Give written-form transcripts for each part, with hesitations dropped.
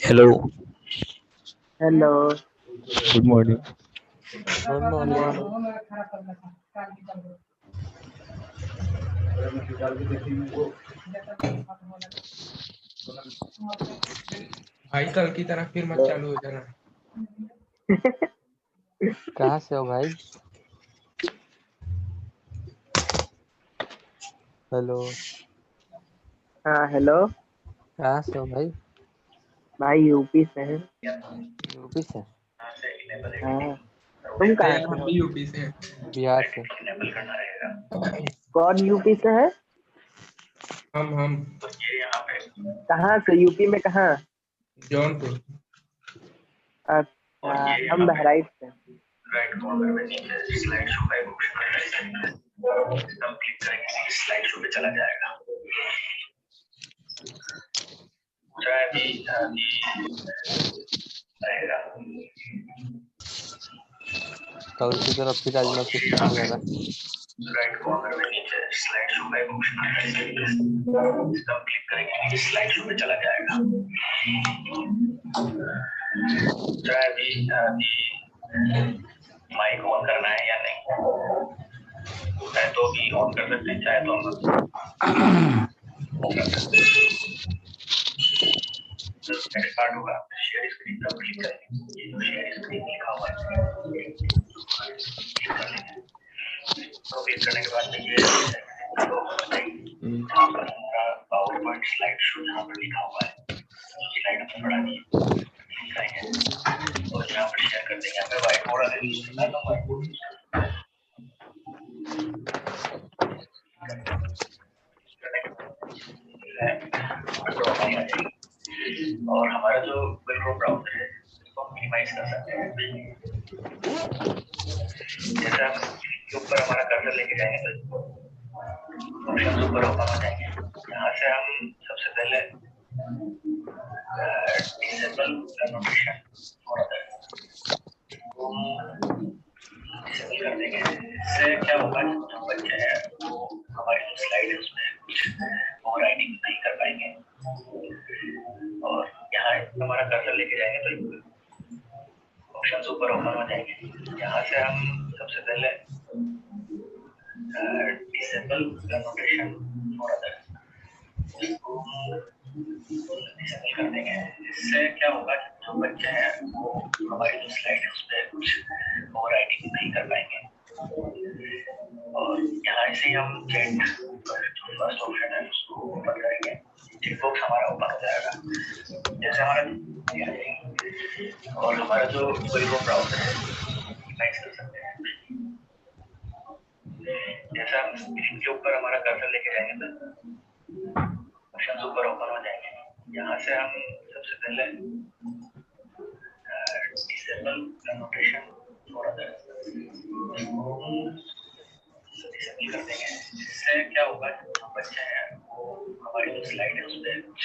Hello, Hello. good morning. Good morning. भाई कल की तरह फिर मत चालू हो जाना। कहाँ से हो भाई? हेलो, हाँ हेलो। कहाँ से हो भाई? भाई यूपी से है। यूपी से? हाँ तुम कहाँ से हम हो? भी यूपी से हैं। बिहार से। कौन यूपी से है? हम कहाँ से? यूपी में कहाँ? जौनपुर। अच्छा हम बहराइच से। राइट कॉर्नर में नीचे स्लाइड शो का एक ऑप्शन आता है, तब क्लिक करेंगे स्लाइड शो पे चला जाएगा। चाहे भी रहेगा। कल की तरफ फिर आज मैसेज कहाँ हो जाना? राइट कॉर्नर में नीचे स्लाइड शो का एक ऑप्शन आता है, तब क्लिक करेंगे स्लाइड शो पे चला जाएगा। चाहे भी माइक ऑन करना है या नहीं, चाहे तो भी ऑन कर सकते हैं, चाहे तो नेक्स्ट पार्ट होगा शेयर स्क्रीन पर क्लिक करेंगे। ये जो शेयर स्क्रीन लिखा हुआ है तो क्लिक करने के बाद ये पावर पॉइंट स्लाइड शो यहाँ पर लिखा हुआ है, स्लाइड में बड़ा नहीं करेंगे और यहाँ पर शेयर कर देंगे। हमें व्हाइट बोर्ड है तो व्हाइट बोर्ड और हमारा जो विंडो ब्राउजर है इसको हम मिनिमाइज कर सकते हैं। जैसे हम इसके ऊपर हमारा कर्सर लेके जाएंगे तो ऑप्शन ऊपर ओपन हो जाएंगे। यहाँ से हम सबसे पहले डिसेबल नोटिफिकेशन और डिसेबल कर देंगे। इससे क्या होगा, जो बच्चे हैं वो हमारी जो स्लाइड है उसमें कुछ और राइटिंग नहीं कर पाएंगे। और यहाँ हमारा कर्सर लेके जाएंगे तो ऑप्शंस ऊपर ओपन हो जाएंगे। यहाँ से हम सबसे पहले disable notation for others disable कर देंगे। इससे क्या होगा, जो बच्चे हैं वो हमारी जो स्लाइड है उसमें कुछ और राइटिंग नहीं कर पाएंगे। और यहाँ से हम चेक जो फर्स्ट ऑप्शन है उसको ओपन करेंगे, चेक बॉक्स हमारा ओपन हो जाएगा। जैसे हमारा और हमारा जो विंडो ब्राउजर है मिनिमाइज कर सकते हैं। जैसे हम स्क्रीन के ऊपर हमारा कर्सर लेके जाएंगे तो ऑप्शंस ऊपर ओपन हो जाएंगे। यहाँ से हम सबसे पहले disable notation for others disable कर देंगे। इससे क्या होगा, जो बच्चे हैं वो हमारी जो स्लाइड है उसमें कुछ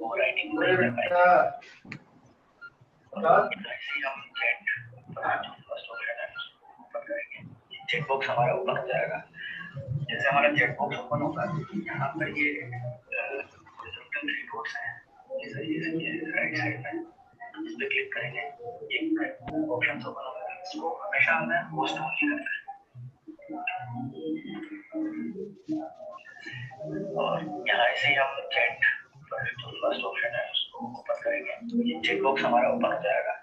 और राइटिंग नहीं कर पाएंगे। ऐसे हम चैट जो फर्स्ट ऑप्शन है उसको ओपन करेंगे, चेक बॉक्स हमारा ओपन हो जाएगा। जैसे हमारा चेक बॉक्स ओपन होगा यहाँ पर ये हॉरिजॉन्टल थ्री डॉट्स हैं, ये राइट साइड में इस पे क्लिक करेंगे, एक ऑप्शन ओपन होगा। इसको हमेशा हमें होस्ट ओनली रखना है और यहाँ से हम चैट जो फर्स्ट ऑप्शन है उसको ओपन करेंगे, ये चेक बॉक्स हमारा ओपन हो जाएगा।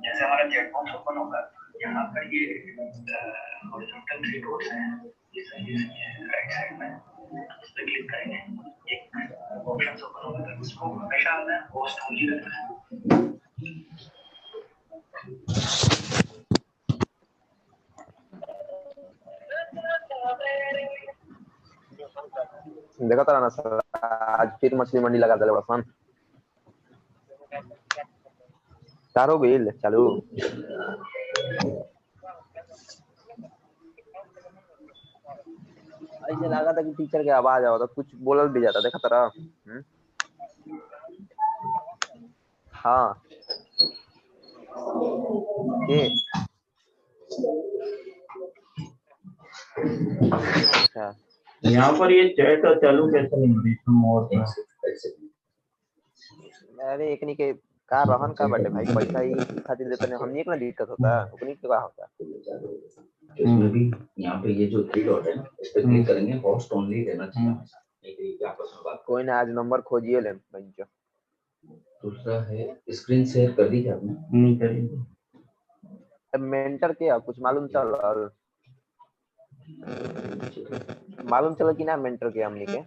जैसे हमारा चेक बॉक्स ओपन होगा यहाँ पर ये हॉरिजॉन्टल थ्री डॉट्स हैं, ये राइट साइड में इस पे क्लिक करेंगे, एक ऑप्शन ओपन होगा। इसको हमेशा हमें होस्ट ओनली रखना है। देखा था ना सर, आज फिर मछली मंडी लगा दिले बड़सन। चारो बिल चालू ऐसे लगा था कि टीचर के आवाज आओ तो कुछ बोलल भी जाता। देखा था हाँ ये अच्छा यहाँ पर ये चैट चालू कैसे नहीं हो रही तुम और अरे एकनी के का रहन का बटे भाई, पैसा ही खातिर देते नहीं, हमनी के ना दिक्कत होता है, ओकनी के का होता इसमें भी यहाँ पे ये जो थ्री डॉट है ना, इस पे क्लिक करेंगे, होस्ट ओनली देना चाहिए हमेशा, नहीं तो ये आपस में बात। कोई ना आज नंबर खोजिए ले बंचो। दूसरा है स्क्रीन शेयर कर दी क्या आपने? नहीं करी। अब मेंटर के कुछ मालूम चल कि ना मेंटर के हमनी के?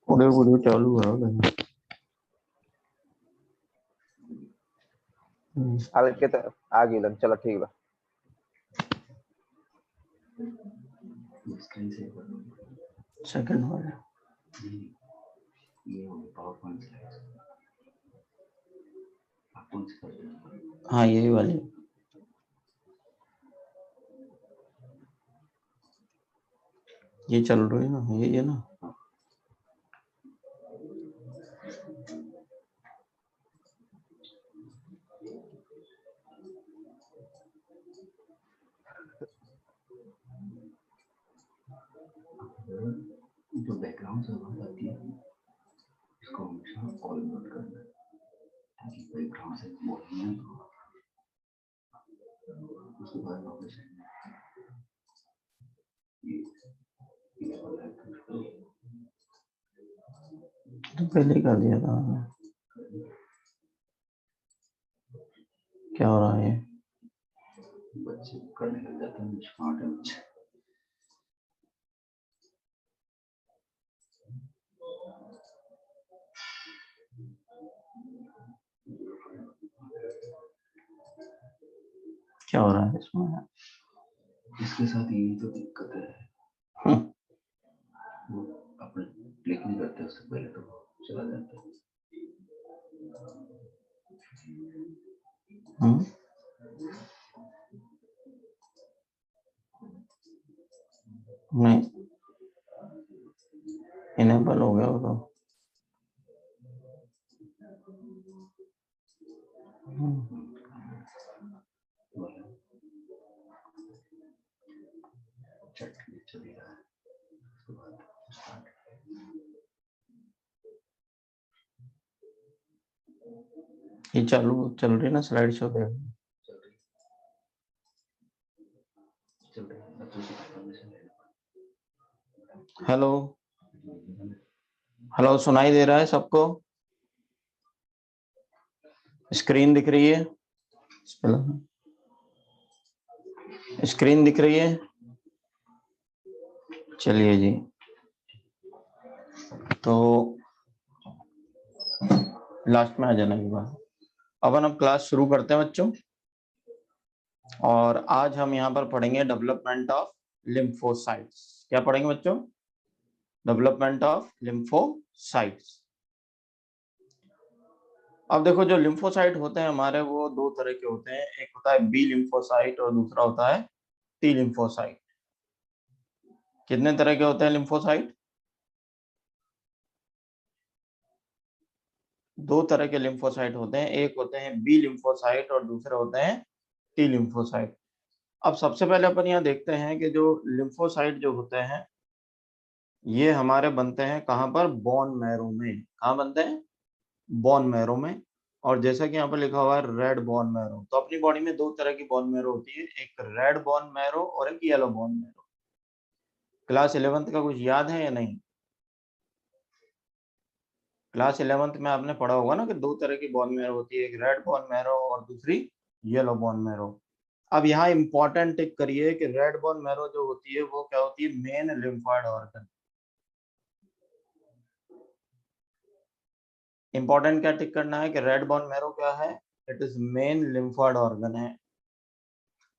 वीडियो चालू है आगे के तो आ गेलन, चलो ठीक बा। स्क्रीन शेयर कर सेकंड वाला ये पावर पॉइंट स्लाइड्स आप कौन सी कर रहे हो? हाँ यही वाली ये चल रही है ना, यही है ना। जो बैकग्राउंड से आवाज आती है इसको हमेशा ऑल म्यूट करना है ताकि बैकग्राउंड से बोलना है। उसके बाद वापस तो पहले कर दिया था। क्या हो रहा है? बच्चे करने लग जाते हैं, स्मार्ट है बच्चे। क्या हो रहा है इसमें? इसके साथ यही तो दिक्कत है। वो अपने क्लिक नहीं करते, उससे पहले तो चला जाता है। नहीं इनेबल हो गया वो तो। ये चालू चल रही ना स्लाइड शो पे? हेलो हेलो, सुनाई दे रहा है सबको? स्क्रीन दिख रही है? स्क्रीन दिख रही है? चलिए जी, तो लास्ट में आ जाना एक बार। अब क्लास शुरू करते हैं बच्चों, और आज हम यहाँ पर पढ़ेंगे डेवलपमेंट ऑफ लिम्फोसाइट्स। क्या पढ़ेंगे बच्चों? Development of lymphocytes. अब देखो, जो लिम्फोसाइट होते हैं हमारे, वो दो तरह के होते हैं। एक होता है बी लिम्फोसाइट और दूसरा होता है टी लिम्फोसाइट। कितने तरह के होते हैं लिम्फोसाइट? दो तरह के लिम्फोसाइट होते हैं, एक होते हैं बी लिम्फोसाइट और दूसरे होते हैं टी लिम्फोसाइट। अब सबसे पहले अपन यहाँ देखते हैं कि जो लिम्फोसाइट जो होते हैं ये हमारे बनते हैं कहाँ पर? बोन मैरो में। कहाँ बनते हैं? बोन मैरो में। और जैसा कि यहाँ पर लिखा हुआ है रेड बोन मैरो, तो अपनी बॉडी में दो तरह की बोन मैरो होती है, एक रेड बोन मैरो और एक yellow bone marrow. Class 11th का कुछ याद है या नहीं? क्लास 11th में आपने पढ़ा होगा ना कि दो तरह की बोन मैरो होती है, एक रेड बोन मैरो और दूसरी येलो बोन मैरो। अब यहाँ इंपॉर्टेंट टिक करिए कि रेड बोन मैरो जो होती है वो क्या होती है? Main lymphoid organ. इंपॉर्टेंट क्या टिक करना है कि रेड बोन मैरो क्या है? It is main lymphoid organ है।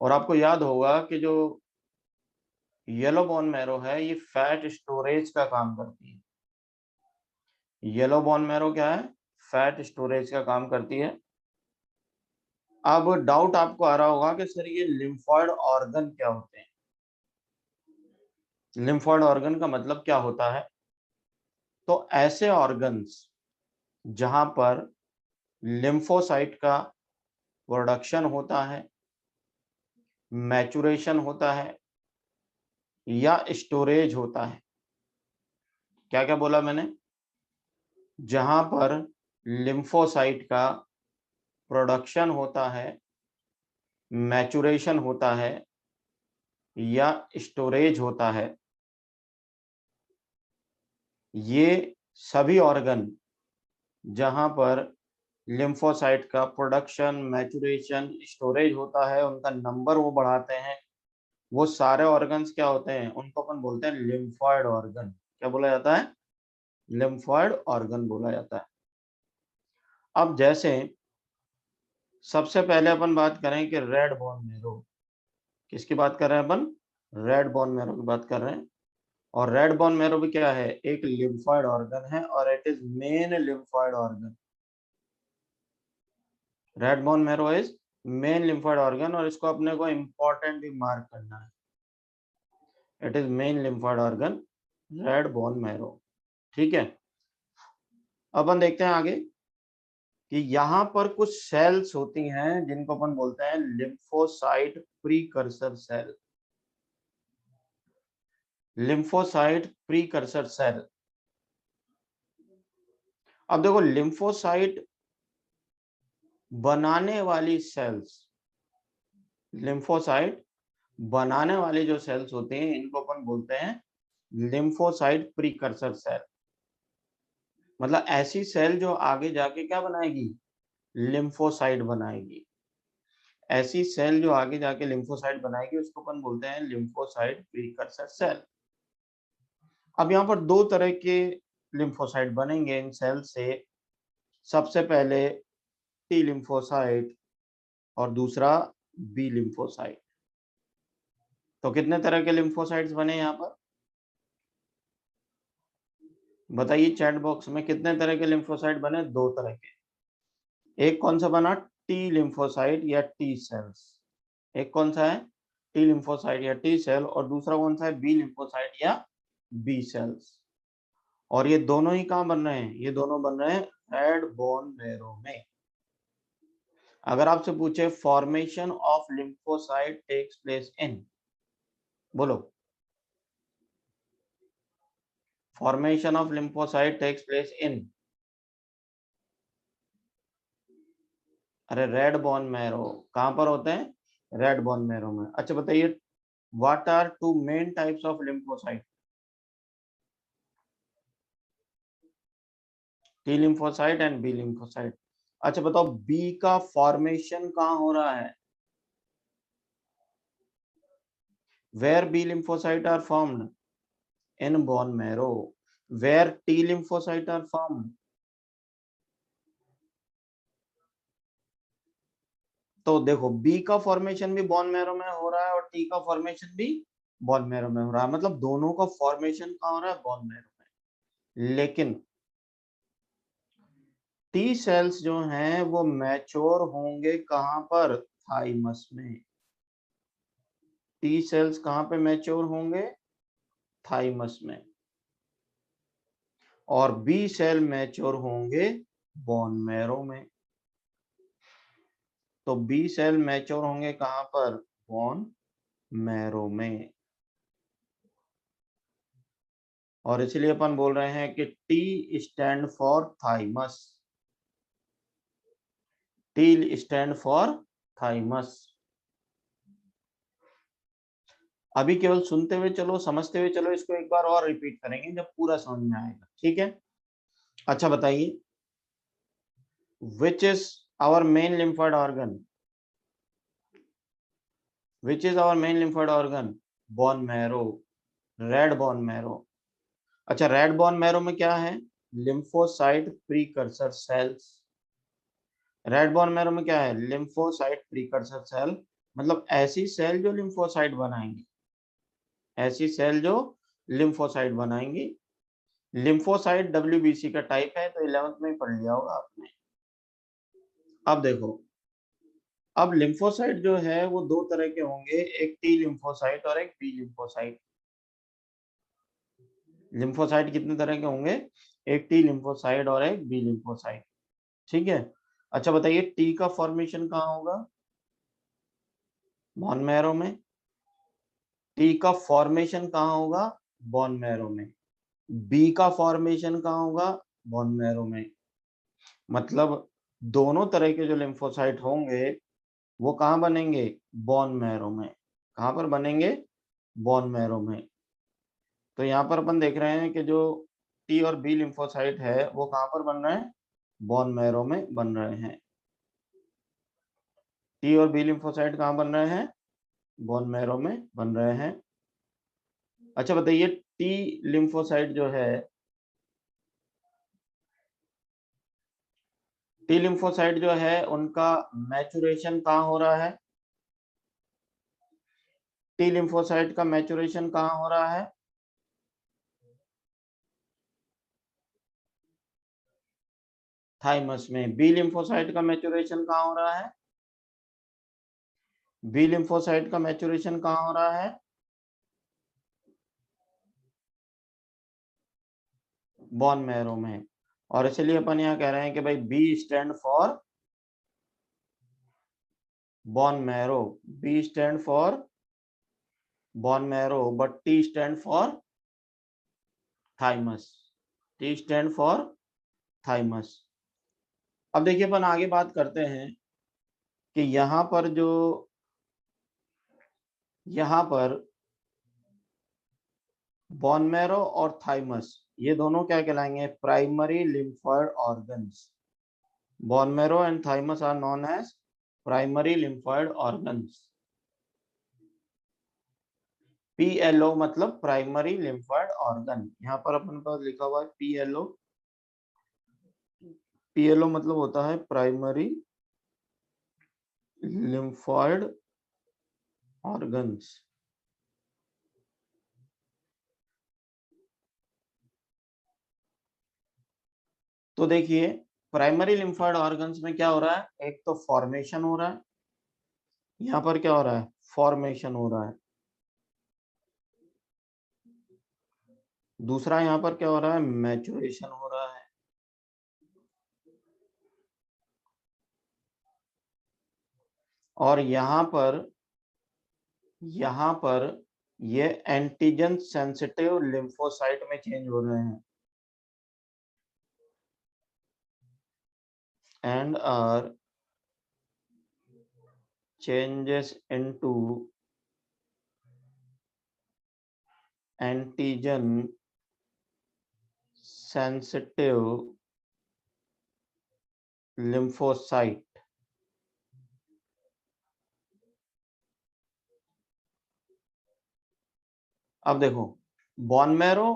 और आपको याद होगा कि जो येलो बोन मैरो है ये फैट स्टोरेज का काम करती है। येलो बोन मैरो क्या है? फैट स्टोरेज का काम करती है। अब डाउट आपको आ रहा होगा कि सर ये लिम्फॉइड ऑर्गन क्या होते हैं? लिम्फॉइड ऑर्गन का मतलब क्या होता है? तो ऐसे ऑर्गन्स जहां पर लिम्फोसाइट का प्रोडक्शन होता है, मैचुरेशन होता है या स्टोरेज होता है। क्या क्या बोला मैंने? जहां पर लिम्फोसाइट का प्रोडक्शन होता है, मैचुरेशन होता है या स्टोरेज होता है, ये सभी ऑर्गन जहां पर लिम्फोसाइट का प्रोडक्शन, मैचुरेशन, स्टोरेज होता है, उनका नंबर वो बढ़ाते हैं, वो सारे ऑर्गन्स क्या होते हैं? उनको अपन बोलते हैं लिम्फॉइड ऑर्गन। क्या बोला जाता है? लिम्फॉइड ऑर्गन बोला जाता है। अब जैसे सबसे पहले अपन बात करें कि रेड बोन मैरो, किसकी बात कर रहे हैं अपन? रेड बोन मैरो की बात कर रहे हैं। और रेड बोन मैरो भी क्या है? एक लिम्फॉइड ऑर्गन है और it is main lymphoid organ. Red bone marrow is main lymphoid organ और इसको अपने को इंपॉर्टेंट भी मार्क करना है। It is main lymphoid organ, red bone marrow. ठीक है, अपन देखते हैं आगे कि यहाँ पर कुछ सेल्स होती हैं जिनको अपन बोलते हैं lymphocyte precursor cell. Lymphocyte precursor cell. अब देखो, लिम्फोसाइट बनाने वाली सेल्स, लिम्फोसाइट बनाने वाली जो सेल्स होते हैं इनको अपन बोलते हैं लिम्फोसाइट प्रीकर्सर सेल। मतलब ऐसी सेल जो आगे जाके क्या बनाएगी? लिम्फोसाइट बनाएगी। ऐसी सेल जो आगे जाके लिम्फोसाइट बनाएगी उसको अपन बोलते हैं लिम्फोसाइट प्रीकर्सर सेल। अब यहाँ पर दो तरह के लिम्फोसाइट बनेंगे इन सेल से। सबसे पहले टी लिम्फोसाइट और दूसरा बी लिम्फोसाइट। तो कितने तरह के लिम्फोसाइट्स बने यहाँ पर? बताइए चैट बॉक्स में, कितने तरह के लिम्फोसाइट बने? दो तरह के। एक कौन सा बना? टी लिम्फोसाइट या टी सेल्स। एक कौन सा है? टी लिम्फोसाइट या टी सेल, और दूसरा कौन सा है? बी लिम्फोसाइट या बी सेल्स। और ये दोनों ही कहाँ बन रहे हैं? ये दोनों बन रहे हैं रेड बोन मैरो में। अगर आपसे पूछे formation of lymphocyte takes place in, बोलो। Formation of lymphocyte takes place in, अरे रेड बोन मैरो। कहां पर होते हैं? रेड बोन मैरो में। अच्छा बताइए, what are two main types of lymphocyte? T lymphocyte and B lymphocyte. अच्छा बताओ, बी का फॉर्मेशन कहां हो रहा है? Where B lymphocyte are formed? In bone marrow. Where T lymphocyte are formed? तो देखो, बी का फॉर्मेशन भी बोन मैरो में हो रहा है और टी का फॉर्मेशन भी बोन मैरो में हो रहा है। मतलब दोनों का फॉर्मेशन कहाँ हो रहा है? बोन मैरो में। लेकिन टी सेल्स जो हैं वो मैच्योर होंगे कहां पर? थाइमस में। टी सेल्स कहां पे मैच्योर होंगे? थाइमस में। और बी सेल मैच्योर होंगे बोन मैरो में। तो बी सेल मैच्योर होंगे कहां पर? बोन मैरो में। और इसलिए अपन बोल रहे हैं कि T stand for thymus. T stand for thymus. अभी केवल सुनते हुए चलो, समझते हुए चलो, इसको एक बार और रिपीट करेंगे जब पूरा समझ में आएगा। ठीक है? अच्छा बताइए, which is our main lymphoid organ? Which is our main lymphoid organ? Bone marrow, red bone marrow. अच्छा, रेड बोन मैरो में क्या है? Lymphocyte precursor cells. Red bone marrow में क्या है? Lymphocyte precursor cell. मतलब ऐसी सेल जो लिम्फोसाइट बनाएंगी, ऐसी सेल जो लिम्फोसाइट बनाएंगी। लिम्फोसाइट डब्ल्यूबीसी का टाइप है, तो 11th में ही पढ़ लिया होगा आपने। अब देखो, अब लिम्फोसाइट जो है वो दो तरह के होंगे, एक टी लिम्फोसाइट और एक बी लिम्फोसाइट। लिम्फोसाइट कितने तरह के होंगे? एक टी लिम्फोसाइट और एक बी लिम्फोसाइट। ठीक है? अच्छा बताइए टी का फॉर्मेशन कहाँ होगा? बोन मैरो में। टी का फॉर्मेशन कहाँ होगा? बोन मैरो में। बी का फॉर्मेशन कहाँ होगा? बोन मैरो में। मतलब दोनों तरह के जो लिम्फोसाइट होंगे वो कहाँ बनेंगे? बोन मैरो में। कहाँ पर बनेंगे? बोन मैरो में। तो यहाँ पर अपन देख रहे हैं कि जो टी और बी लिम्फोसाइट है वो कहाँ पर बन रहे हैं? बोन मैरो में बन रहे हैं। टी और बी लिम्फोसाइट कहाँ बन रहे हैं? बोन मैरो में बन रहे हैं। अच्छा बताइए टी लिम्फोसाइट जो है, टी लिम्फोसाइट जो है उनका मैचुरेशन कहाँ हो रहा है? टी लिम्फोसाइट का मैचुरेशन कहाँ हो रहा है? थाइमस में। बी लिम्फोसाइट का मैचुरेशन कहाँ हो रहा है? बी लिम्फोसाइट का मैचुरेशन कहाँ हो रहा है? बोन मैरो में। और इसलिए अपन यहाँ कह रहे हैं कि भाई B stand for bone marrow, B stand for bone marrow, but T stand for thymus. T stand for thymus. अब देखिए अपन आगे बात करते हैं कि यहाँ पर जो, यहाँ पर बोन मैरो और थाइमस ये दोनों क्या कहलाएंगे? Primary lymphoid organs. Bone marrow and thymus are known as primary lymphoid organs. PLO मतलब प्राइमरी लिम्फोइड ऑर्गन। यहाँ पर अपन पास लिखा हुआ है PLO। PLO मतलब होता है प्राइमरी लिम्फोइड ऑर्गन्स। तो देखिए प्राइमरी लिम्फोइड ऑर्गन्स में क्या हो रहा है? एक तो फॉर्मेशन हो रहा है, यहाँ पर क्या हो रहा है? फॉर्मेशन हो रहा है। दूसरा यहाँ पर क्या हो रहा है? मैचुरेशन हो रहा है। और यहाँ पर ये एंटीजन सेंसिटिव लिम्फोसाइट में चेंज हो रहे हैं and are changes into antigen sensitive lymphocyte। अब देखो बोन मैरो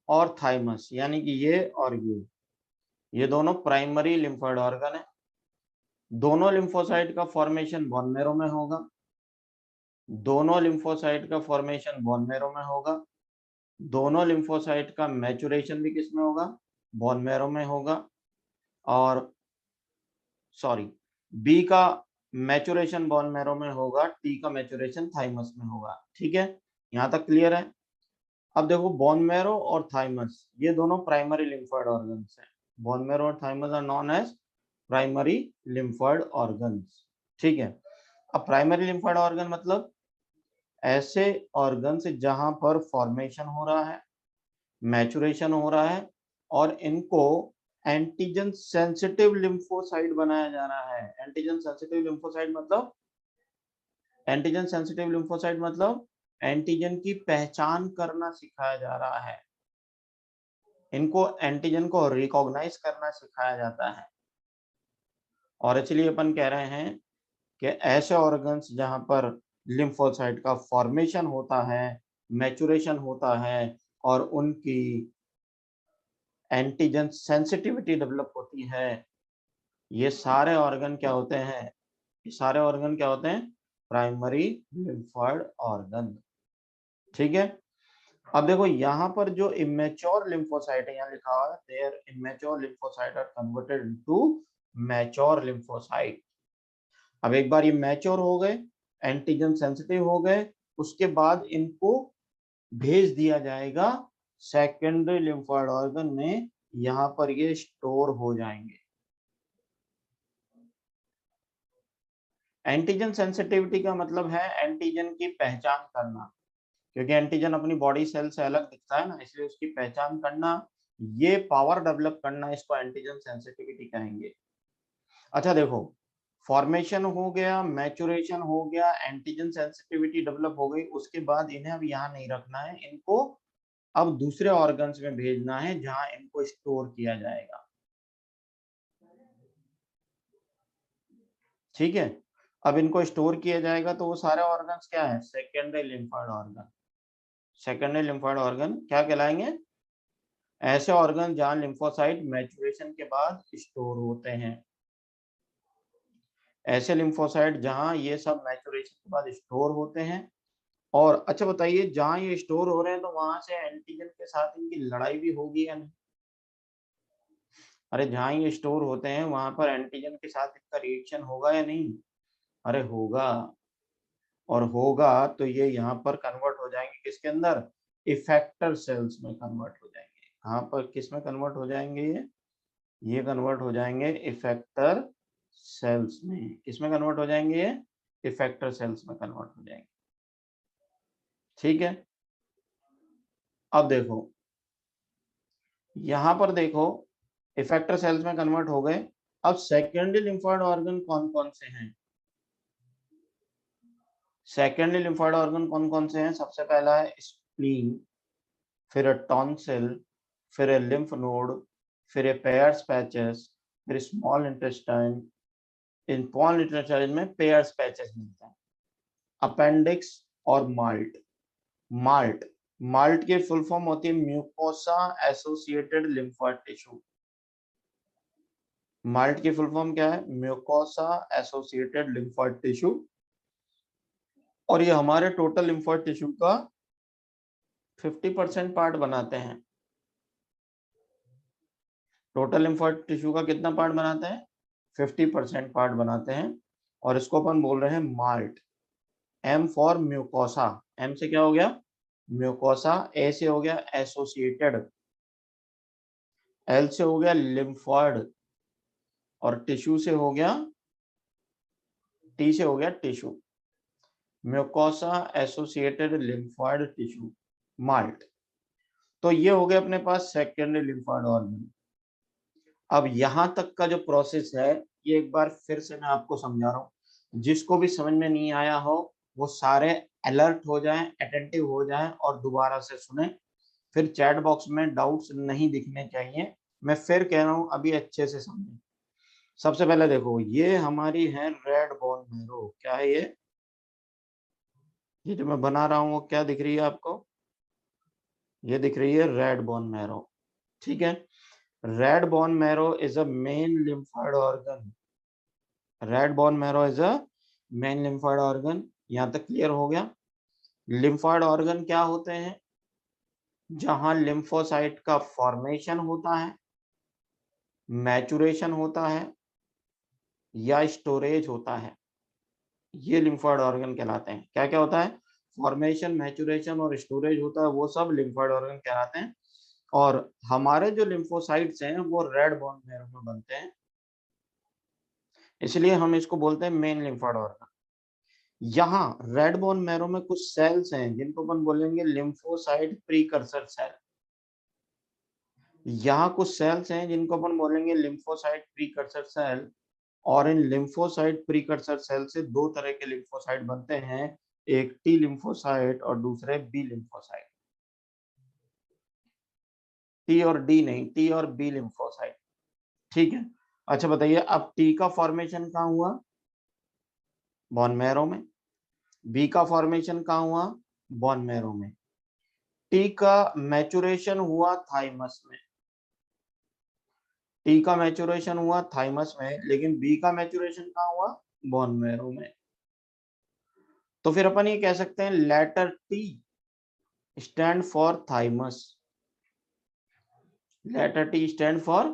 और थाइमस यानी कि ये और ये दोनों प्राइमरी लिम्फोइड ऑर्गन है। दोनों लिम्फोसाइट का फॉर्मेशन बोन मैरो में होगा, दोनों लिम्फोसाइट का फॉर्मेशन बोन मैरो में होगा, दोनों लिम्फोसाइट का मैचुरेशन भी किस में होगा? बोन मैरो में होगा। और सॉरी, बी का मैचुरेशन बोन मैरो में होगा, टी का मैचुरेशन थाइमस में होगा। ठीक है, यहाँ तक क्लियर है? अब देखो बोन मैरो और थाइमस ये दोनों प्राइमरी लिम्फोइड ऑर्गन्स हैं। बोन मैरो और thymus are known as primary lymphoid organs. ठीक है, अब प्राइमरी लिम्फोइड ऑर्गन मतलब ऐसे ऑर्गन्स जहां पर फॉर्मेशन हो रहा है, मैचुरेशन हो रहा है और इनको एंटीजन सेंसिटिव लिम्फोसाइट बनाया जा रहा है। एंटीजन सेंसिटिव लिम्फोसाइट मतलब, एंटीजन सेंसिटिव लिम्फोसाइट मतलब एंटीजन की पहचान करना सिखाया जा रहा है, इनको एंटीजन को रिकॉग्नाइज करना सिखाया जाता है। और इसलिए अपन कह रहे हैं कि ऐसे ऑर्गन्स जहां पर लिम्फोसाइट का फॉर्मेशन होता है, मैचुरेशन होता है और उनकी एंटीजन सेंसिटिविटी डेवलप होती है, ये सारे ऑर्गन क्या होते हैं? ये सारे ऑर्गन क्या होते हैं? Primary lymphoid organ. ठीक है, अब देखो यहाँ पर जो इमेच्योर लिम्फोसाइट है, यहाँ लिखा हुआ है their immature lymphocyte are converted into mature lymphocyte. अब एक बार ये मैच्योर हो गए, एंटीजन सेंसिटिव हो गए, उसके बाद इनको भेज दिया जाएगा सेकेंडरी लिम्फोइड ऑर्गन में, यहाँ पर ये स्टोर हो जाएंगे। एंटीजन सेंसिटिविटी का मतलब है एंटीजन की पहचान करना, क्योंकि एंटीजन अपनी बॉडी सेल से अलग दिखता है ना, इसलिए उसकी पहचान करना, ये पावर डेवलप करना, इसको एंटीजन सेंसिटिविटी कहेंगे। अच्छा देखो, फॉर्मेशन हो गया, मैचुरेशन हो गया, एंटीजन सेंसिटिविटी डेवलप हो गई, उसके बाद इन्हें अब यहाँ नहीं रखना है, इनको अब दूसरे ऑर्गन्स में भेजना है जहां इनको स्टोर किया जाएगा। ठीक है, अब इनको स्टोर किया जाएगा तो वो सारे ऑर्गन्स क्या है, secondary lymphoid organ. Secondary lymphoid organ क्या कहलाएंगे, ऐसे ऑर्गन जहां लिम्फोसाइट मैचुरेशन के बाद स्टोर होते हैं। ऐसे लिम्फोसाइट जहां ये सब मैचुरेशन के बाद स्टोर होते हैं। और अच्छा बताइए, जहां ये स्टोर हो रहे हैं तो वहां से एंटीजन के साथ इनकी लड़ाई भी होगी या नहीं? अरे जहां ये स्टोर होते हैं वहां पर एंटीजन के साथ इनका रिएक्शन होगा या नहीं? अरे होगा, और होगा तो ये यहाँ पर कन्वर्ट हो जाएंगे किसके अंदर, इफेक्टर सेल्स में कन्वर्ट हो जाएंगे। कहाँ पर, किस में कन्वर्ट हो जाएंगे ये कन्वर्ट हो जाएंगे इफेक्टर सेल्स में। किस में कन्वर्ट हो जाएंगे ये, इफेक्टर सेल्स में कन्वर्ट हो जाएंगे। ठीक है, अब देखो यहां पर देखो, इफेक्टर सेल्स में कन्वर्ट हो गए। अब सेकेंडरी लिम्फोइड ऑर्गन कौन कौन से हैं? सेकेंडरी लिम्फोइड ऑर्गन कौन कौन से हैं? सबसे पहला है स्प्लीन, फिर टॉन्सिल, फिर लिम्फ नोड, फिर पेयर्स पैचेस, फिर small intestine. In small intestine में पेयर्स पैचेस मिलते हैं। अपेंडिक्स और माल्ट। माल्ट माल्ट की फुल फॉर्म होती है mucosa associated lymphoid tissue. Malt की फुल फॉर्म क्या है, म्यूकोसा एसोसिएटेड लिम्फोइड टिश्यू। और ये हमारे टोटल लिम्फोइड टिश्यू का 50% पार्ट बनाते हैं। टोटल लिम्फोइड टिश्यू का कितना पार्ट बनाते हैं, 50% पार्ट बनाते हैं। और इसको अपन बोल रहे हैं MALT. M for mucosa, M से क्या हो गया, म्यूकोसा, ए से हो गया एसोसिएटेड, एल से हो गया लिम्फोइड, और टिश्यू से हो गया, टी से हो गया tissue. Mucosa associated lymphoid tissue, malt. तो ये हो गए अपने पास सेकेंडरी लिम्फोइड ऑर्गन। अब यहां तक का जो प्रोसेस है ये एक बार फिर से मैं आपको समझा रहा हूँ। जिसको भी समझ में नहीं आया हो वो सारे अलर्ट हो जाएं, अटेंटिव हो जाएं और दोबारा से सुने। फिर चैट बॉक्स में डाउट्स नहीं दिखने चाहिए, मैं फिर कह रहा हूँ अभी अच्छे से समझें। सबसे पहले देखो, ये हमारी है रेड बोन मैरो। क्या है ये जो मैं बना रहा हूँ वो क्या दिख रही है आपको, ये दिख रही है रेड बोन मैरो। ठीक है, red bone marrow is a main lymphoid organ. Red bone marrow is a main lymphoid organ. यहां तक क्लियर हो गया? लिम्फोइड ऑर्गन क्या होते हैं, जहां लिम्फोसाइट का फॉर्मेशन होता है, मैचुरेशन होता है या स्टोरेज होता है, ये लिम्फोइड ऑर्गन कहलाते हैं। क्या क्या होता है, फॉर्मेशन, मैचुरेशन और स्टोरेज होता है, वो सब लिम्फोइड ऑर्गन कहलाते हैं। और हमारे जो लिम्फोसाइट्स हैं वो रेड बोन मैरो में बनते हैं, इसलिए हम इसको बोलते हैं मेन लिम्फोइड ऑर्गन। यहाँ रेड बोन मैरो में कुछ सेल्स हैं जिनको अपन बोलेंगे लिम्फोसाइट प्रीकर्सर सेल। यहाँ कुछ सेल्स हैं जिनको अपन बोलेंगे लिम्फोसाइट प्रीकर्सर सेल। और इन लिम्फोसाइट प्रीकर्सर सेल से दो तरह के लिम्फोसाइट बनते हैं, एक टी लिम्फोसाइट और दूसरे बी लिम्फोसाइट। टी और डी नहीं, टी और बी लिम्फोसाइट। ठीक है, अच्छा बताइए, अब टी का फॉर्मेशन कहाँ हुआ, बोन मैरो में। बी का फॉर्मेशन कहाँ हुआ, बोन मैरो में। टी का मैचुरेशन हुआ थाइमस में। टी का मैचुरेशन हुआ थाइमस में, लेकिन बी का मैचुरेशन कहाँ हुआ, बोन मैरो में। तो फिर अपन ये कह सकते हैं letter T stand for thymus. Letter T stand for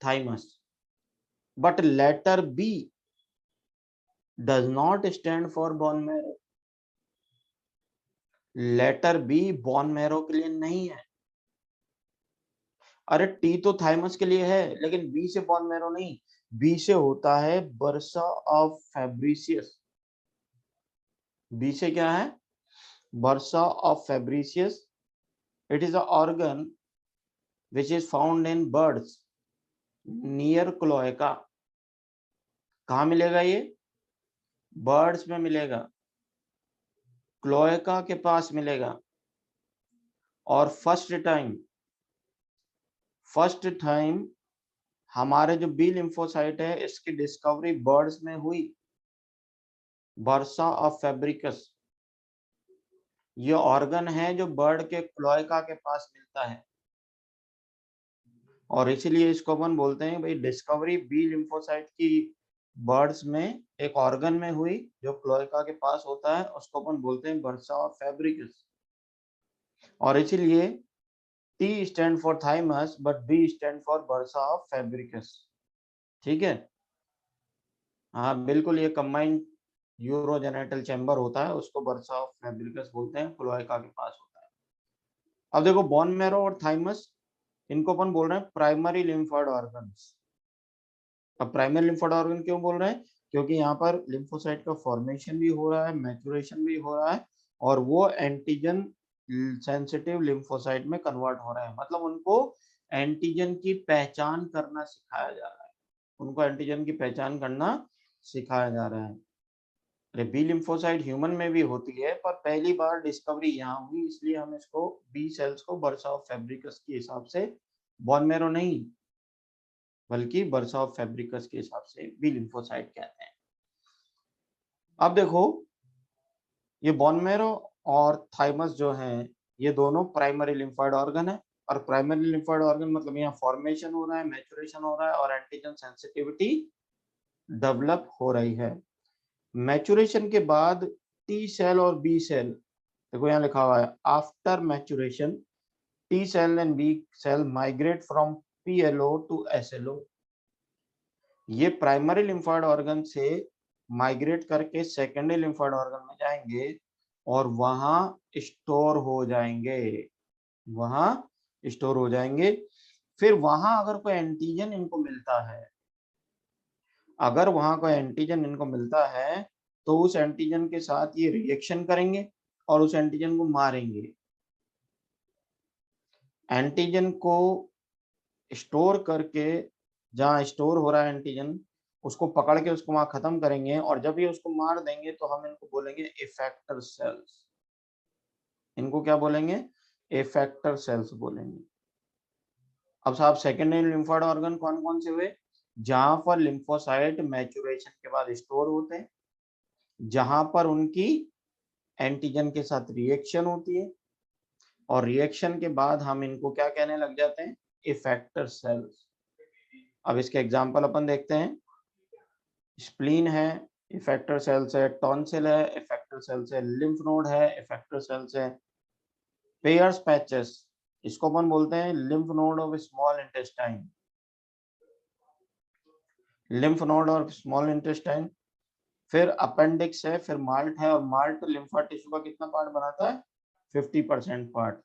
thymus, but letter B does not stand for bone marrow. Letter B bone marrow के लिए नहीं है। अरे टी तो थाइमस के लिए है लेकिन बी से बोन मैरो नहीं। बी से होता है बर्सा ऑफ फैब्रिशियस। बी से क्या है? Bursa of Fabricius. It is a organ which is found in birds near cloaca. कहाँ मिलेगा ये? बर्ड्स में मिलेगा, क्लोएका के पास मिलेगा। और फर्स्ट टाइम हमारे जो बी लिम्फोसाइट है इसकी डिस्कवरी बर्ड्स में हुई, बर्सा ऑफ फैब्रिकस। ये ऑर्गन है जो बर्ड के क्लोएका के पास मिलता है, और इसीलिए इसको अपन बोलते हैं भाई डिस्कवरी बी लिम्फोसाइट की बर्ड्स में एक ऑर्गन में हुई जो क्लोएका के पास होता है, उसको अपन बोलते हैं बर्सा ऑफ फैब्रिकस। और इसीलिए T stand for thymus but B stand for bursa of Fabricius. ठीक है, हाँ बिल्कुल, ये कंबाइंड यूरोजेनेटल चैम्बर होता है, उसको बर्सा ऑफ फैब्रिकस बोलते हैं, क्लोएका के पास होता है। अब देखो बोन मैरो और थाइमस, इनको अपन बोल रहे हैं प्राइमरी लिम्फोइड ऑर्गन्स। अब प्राइमरी लिम्फोइड ऑर्गन क्यों बोल रहे हैं? क्योंकि यहाँ पर लिम्फोसाइट का फॉर्मेशन भी हो रहा है, मैचुरेशन भी हो रहा है, और वो एंटीजन सेंसिटिव लिम्फोसाइट में कन्वर्ट हो रहे हैं। मतलब उनको एंटीजन की पहचान करना सिखाया जा रहा है, उनको एंटीजन की पहचान करना सिखाया जा रहा है। अरे बी लिम्फोसाइट ह्यूमन में भी होती है, पर पहली बार डिस्कवरी यहाँ हुई, इसलिए हम इसको बी सेल्स को बर्सा ऑफ फैब्रिकस के हिसाब से, बोन मैरो नहीं बल्कि बर्सा ऑफ फैब्रिकस के हिसाब से बी लिम्फोसाइट कहते हैं। अब देखो ये बोन मैरो और थाइमस जो हैं, ये दोनों प्राइमरी लिम्फोइड ऑर्गन है। और प्राइमरी लिम्फोइड ऑर्गन मतलब यहाँ फॉर्मेशन हो रहा है, मैचुरेशन हो रहा है, और एंटीजन सेंसिटिविटी डेवलप हो रही है। मैचुरेशन के बाद टी सेल और बी सेल, देखो यहाँ लिखा हुआ है after maturation T cell and B cell migrate from PLO to SLO। ये प्राइमरी लिम्फोइड ऑर्गन से माइग्रेट करके सेकेंडरी लिम्फोइड ऑर्गन में जाएंगे और वहां स्टोर हो जाएंगे। फिर वहां अगर कोई एंटीजन इनको मिलता है, तो उस एंटीजन के साथ ये रिएक्शन करेंगे और उस एंटीजन को मारेंगे। एंटीजन को स्टोर करके, जहाँ स्टोर हो रहा है एंटीजन, उसको पकड़ के उसको वहां खत्म करेंगे, और जब ये उसको मार देंगे तो हम इनको बोलेंगे इफेक्टर सेल्स। इनको क्या बोलेंगे? इफेक्टर सेल्स बोलेंगे। अब साहब सेकेंडरी लिम्फोइड ऑर्गन कौन कौन से हुए? जहां पर लिम्फोसाइट मैचुरेशन के बाद स्टोर होते हैं, जहां पर उनकी एंटीजन के साथ रिएक्शन होती है, और रिएक्शन के बाद हम इनको क्या कहने लग जाते हैं? Effector cells. अब इसके एग्जांपल अपन देखते हैं। स्प्लीन है, इफेक्टर सेल्स है। टॉन्सिल है, इफेक्टर सेल्स है। लिम्फ नोड है, इफेक्टर सेल्स है। पेयर्स पैचेस, इसको अपन बोलते हैं lymph node of small intestine. Lymph node और स्मॉल इंटेस्टाइन। फिर अपेंडिक्स है, फिर माल्ट है, और माल्ट लिम्फा टिश्यू का कितना पार्ट बनाता है? 50% पार्ट।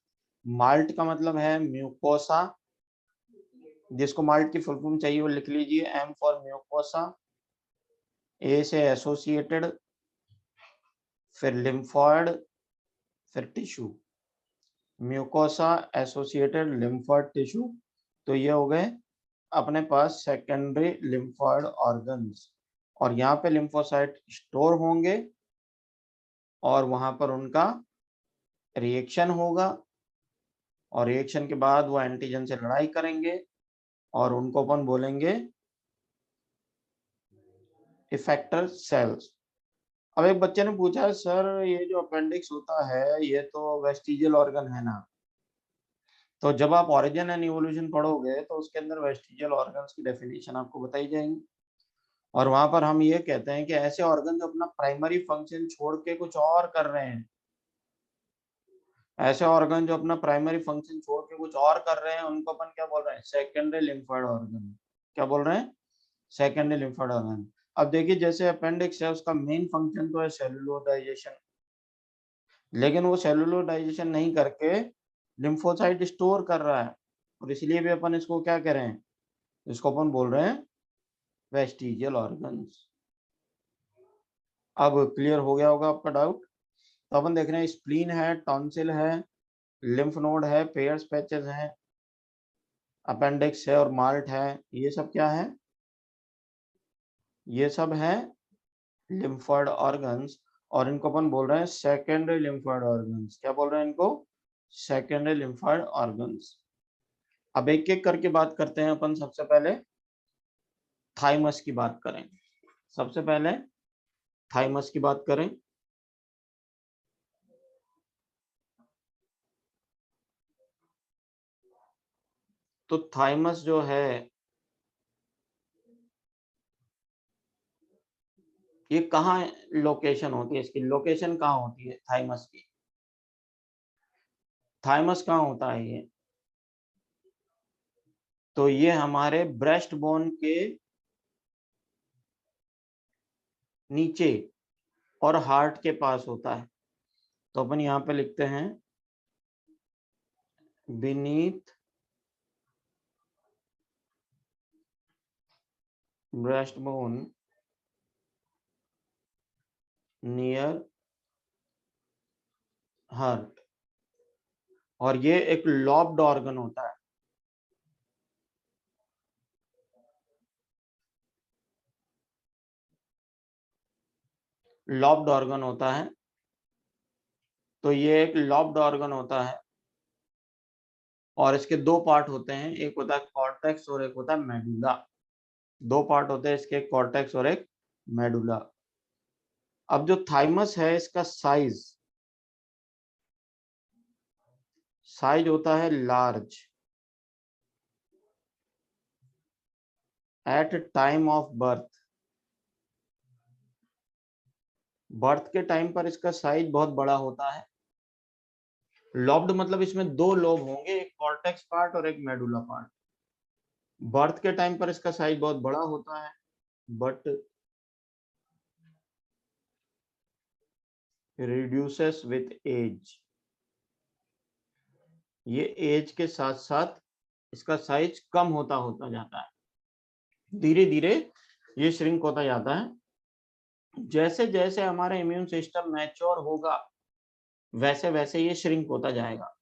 माल्ट का मतलब है म्यूकोसा। जिसको माल्ट की फुल फॉर्म चाहिए वो लिख लीजिए, M फॉर म्यूकोसा, A से एसोसिएटेड, फिर लिम्फॉइड, फिर tissue. Mucosa, associated, lymphoid, tissue. तो ये हो गए अपने पास सेकेंडरी लिम्फॉइड ऑर्गन्स। और यहाँ पे लिम्फोसाइट स्टोर होंगे और वहां पर उनका रिएक्शन होगा, और रिएक्शन के बाद वो एंटीजन से लड़ाई करेंगे, और उनको अपन बोलेंगे इफेक्टर सेल्स। अब एक बच्चे ने पूछा, सर ये जो अपेंडिक्स होता है ये तो वेस्टिजियल ऑर्गन है ना? तो जब आप ऑरिजिन एंड इवोल्यूशन पढ़ोगे तो उसके अंदर वेस्टिजियल ऑर्गन्स की डेफिनेशन आपको बताई जाएंगी, और वहां पर हम ये कहते हैं कि ऐसे ऑर्गन जो अपना प्राइमरी फंक्शन छोड़ के कुछ और कर रहे हैं, ऐसे ऑर्गन जो अपना प्राइमरी फंक्शन छोड़ के कुछ और कर रहे हैं, उनको अपन क्या बोल रहे हैं? Secondary lymphoid organ. क्या बोल रहे हैं? Secondary lymphoid organ. अब देखिए जैसे अपेंडिक्स है, उसका मेन फंक्शन तो है सेलुलर डाइजेशन, लेकिन वो सेलुलर डाइजेशन नहीं करके लिम्फोसाइट स्टोर कर रहा है, और इसलिए भी अपन इसको क्या कह रहे हैं? इसको अपन बोल रहे हैं वेस्टिजियल ऑर्गन्स। अब क्लियर हो गया होगा आपका डाउट। तो अपन देख रहे हैं स्प्लीन है, टॉन्सिल है, लिम्फ नोड है, पेयर्स पैचेस हैं, अपेंडिक्स है और माल्ट है। ये सब क्या है? ये सब है लिम्फॉइड ऑर्गन्स, और इनको अपन बोल रहे हैं सेकेंडरी लिम्फॉइड ऑर्गन्स। क्या बोल रहे हैं इनको? Secondary lymphoid organs. अब एक एक करके बात करते हैं अपन। सबसे पहले थाइमस की बात करें। सबसे पहले थाइमस की बात करें। तो थाइमस जो है ये कहाँ लोकेशन होती है? इसकी लोकेशन कहाँ होती है थाइमस की? थाइमस कहाँ होता है ये? तो ये हमारे ब्रेस्ट बोन के नीचे और हार्ट के पास होता है। तो अपन यहाँ पे लिखते हैं beneath breast bone near heart. और ये एक लॉब्ड ऑर्गन होता है। लॉब्ड ऑर्गन होता है। तो ये एक लॉब्ड ऑर्गन होता है और इसके दो पार्ट होते हैं, एक होता है कॉर्टेक्स और एक होता है मेडुला। दो पार्ट होते हैं इसके, कॉर्टेक्स और एक मेडुला। अब जो थाइमस है इसका साइज होता है large at time of birth. Birth के टाइम पर इसका साइज बहुत बड़ा होता है। लॉब्ड मतलब इसमें दो लोब होंगे, एक कॉर्टेक्स पार्ट और एक मेडुला पार्ट। बर्थ के टाइम पर इसका साइज बहुत बड़ा होता है, बट रिड्यूसेस विथ एज। ये एज के साथ साथ इसका साइज कम होता जाता है। धीरे धीरे ये श्रिंक होता जाता है। जैसे जैसे हमारा इम्यून सिस्टम मैच्योर होगा वैसे वैसे ये श्रिंक होता जाएगा।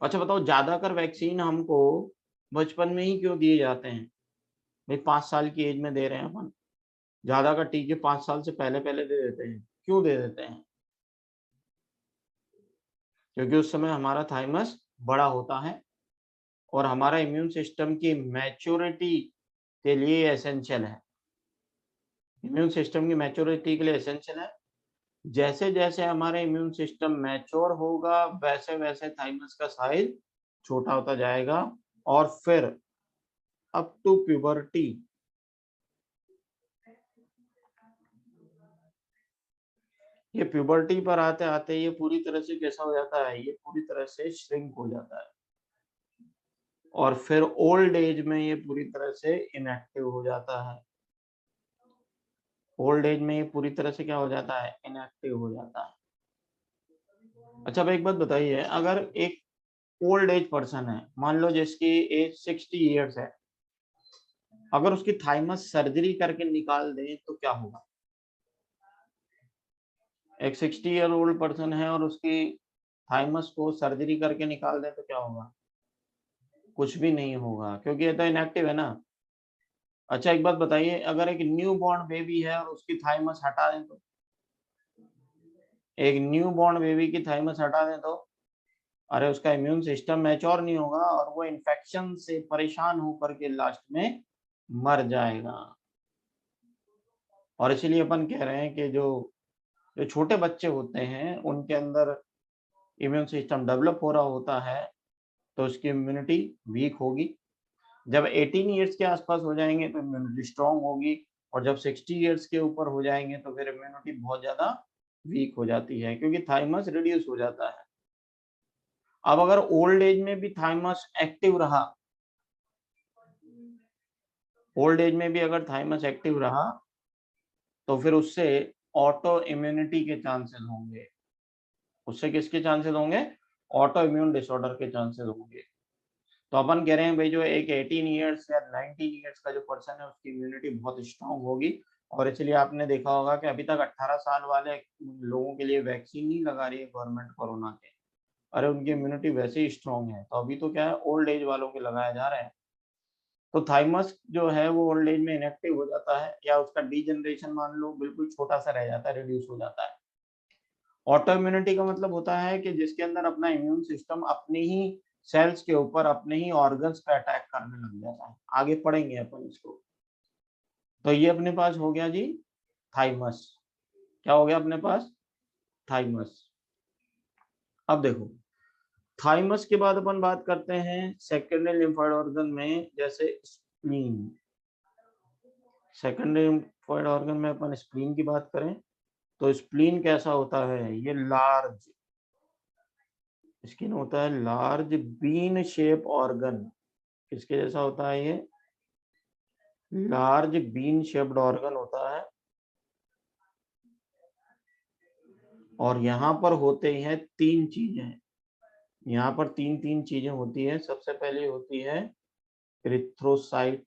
अच्छा बताओ, ज्यादातर वैक्सीन हमको बचपन में ही क्यों दिए जाते हैं? भाई 5 साल की एज में दे रहे हैं अपन, ज्यादा का टीके 5 साल से पहले पहले दे देते हैं। क्यों दे देते हैं? क्योंकि उस समय हमारा थाइमस बड़ा होता है और हमारा इम्यून सिस्टम की मैच्योरिटी के लिए एसेंशियल है। इम्यून सिस्टम की मैच्योरिटी के लिए एसेंशियल है। जैसे जैसे हमारा इम्यून सिस्टम मैच्योर होगा वैसे वैसे थाइमस का साइज छोटा होता जाएगा और फिर अप टू प्यूबर्टी ये प्यूबर्टी पर आते आते ये पूरी तरह से कैसा हो जाता है? ये पूरी तरह से श्रिंक हो जाता है और फिर ओल्ड एज में ये पूरी तरह से इनएक्टिव हो जाता है। ओल्ड एज में ये पूरी तरह से क्या हो जाता है? इनएक्टिव हो जाता है। अच्छा अब एक बात बताइए, अगर एक ओल्ड एज पर्सन है, मान लो जिसकी एज 60 इयर्स है, अगर उसकी थाइमस सर्जरी करके निकाल दें तो क्या होगा? एक 60 ईयर ओल्ड पर्सन है और उसकी थाइमस को सर्जरी करके निकाल दें तो क्या होगा? कुछ भी नहीं होगा, क्योंकि ये तो इनएक्टिव है ना। अच्छा एक बात बताइए, अगर एक न्यू बॉर्न बेबी है और उसकी थाइमस हटा दें तो? एक न्यू बॉर्न बेबी की थाइमस हटा दें तो अरे उसका इम्यून सिस्टम मैच्योर नहीं होगा और वो इन्फेक्शन से परेशान होकर के लास्ट में मर जाएगा। और इसीलिए अपन कह रहे हैं कि जो जो छोटे बच्चे होते हैं उनके अंदर इम्यून सिस्टम डेवलप हो रहा होता है तो उसकी इम्यूनिटी वीक होगी। जब 18 इयर्स के आसपास हो जाएंगे तो इम्यूनिटी स्ट्रांग होगी और जब 60 इयर्स के ऊपर हो जाएंगे तो फिर इम्यूनिटी बहुत ज्यादा वीक हो जाती है, क्योंकि थाइमस रिड्यूस हो जाता है। अब अगर ओल्ड एज में भी थाइमस एक्टिव रहा, ओल्ड एज में भी अगर थाइमस एक्टिव रहा तो फिर उससे ऑटो इम्यूनिटी के चांसेस होंगे। उससे किसके चांसेस होंगे? ऑटो इम्यून डिसऑर्डर के चांसेस होंगे। तो अपन कह रहे हैं भाई जो एक 18 ईयर्स या 19 ईयर्स का जो पर्सन है उसकी इम्यूनिटी बहुत स्ट्रांग होगी, और इसलिए आपने देखा होगा कि अभी तक 18 साल वाले लोगों के लिए वैक्सीन नहीं लगा रही है गवर्नमेंट कोरोना के। अरे उनकी इम्यूनिटी वैसे ही स्ट्रांग है, तो अभी तो क्या है ओल्ड एज वालों के लगाया जा रहा है। तो थाइमस जो है वो ओल्ड एज में इनएक्टिव हो जाता है, या उसका डीजनरेशन मान लो बिल्कुल छोटा सा रह जाता है, रिड्यूस हो जाता है। ऑटो इम्यूनिटी का मतलब होता है कि जिसके अंदर अपना इम्यून सिस्टम अपने ही सेल्स के ऊपर अपने ही ऑर्गन्स पे अटैक करने लग जाता है। आगे पढ़ेंगे अपन इसको। तो ये अपने पास हो गया जी थाइमस। क्या हो गया अपने पास? थाइमस। अब देखो थाइमस के बाद अपन बात करते हैं सेकेंडरी लिम्फोइड ऑर्गन में, जैसे स्प्लीन। सेकेंडरी लिम्फोइड ऑर्गन में अपन स्प्लीन की बात करें तो स्प्लीन कैसा होता है? ये लार्ज स्किन होता है, लार्ज बीन शेप ऑर्गन। किसके जैसा होता है ये? लार्ज बीन शेप्ड ऑर्गन होता है। और यहाँ पर होते हैं तीन चीजें, यहाँ पर तीन चीजें होती है। सबसे पहले होती है एरिथ्रोसाइट,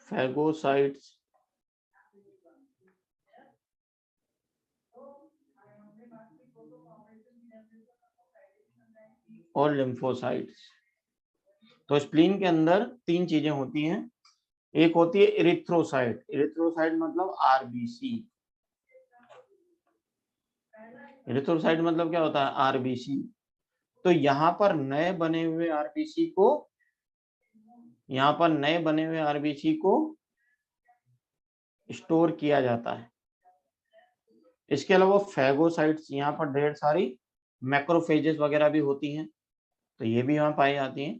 फैगोसाइट्स और लिम्फोसाइट्स। तो स्प्लीन के अंदर तीन चीजें होती हैं। एक होती है एरिथ्रोसाइट। एरिथ्रोसाइट मतलब आरबीसी। एरिथ्रोसाइट मतलब क्या होता है? आरबीसी। तो यहाँ पर नए बने हुए आरबीसी को, यहाँ पर नए बने हुए आरबीसी को स्टोर किया जाता है। इसके अलावा फैगोसाइट्स, यहाँ पर ढेर सारी मैक्रोफेजेस वगैरह भी होती हैं, तो ये भी यहाँ पाई जाती हैं।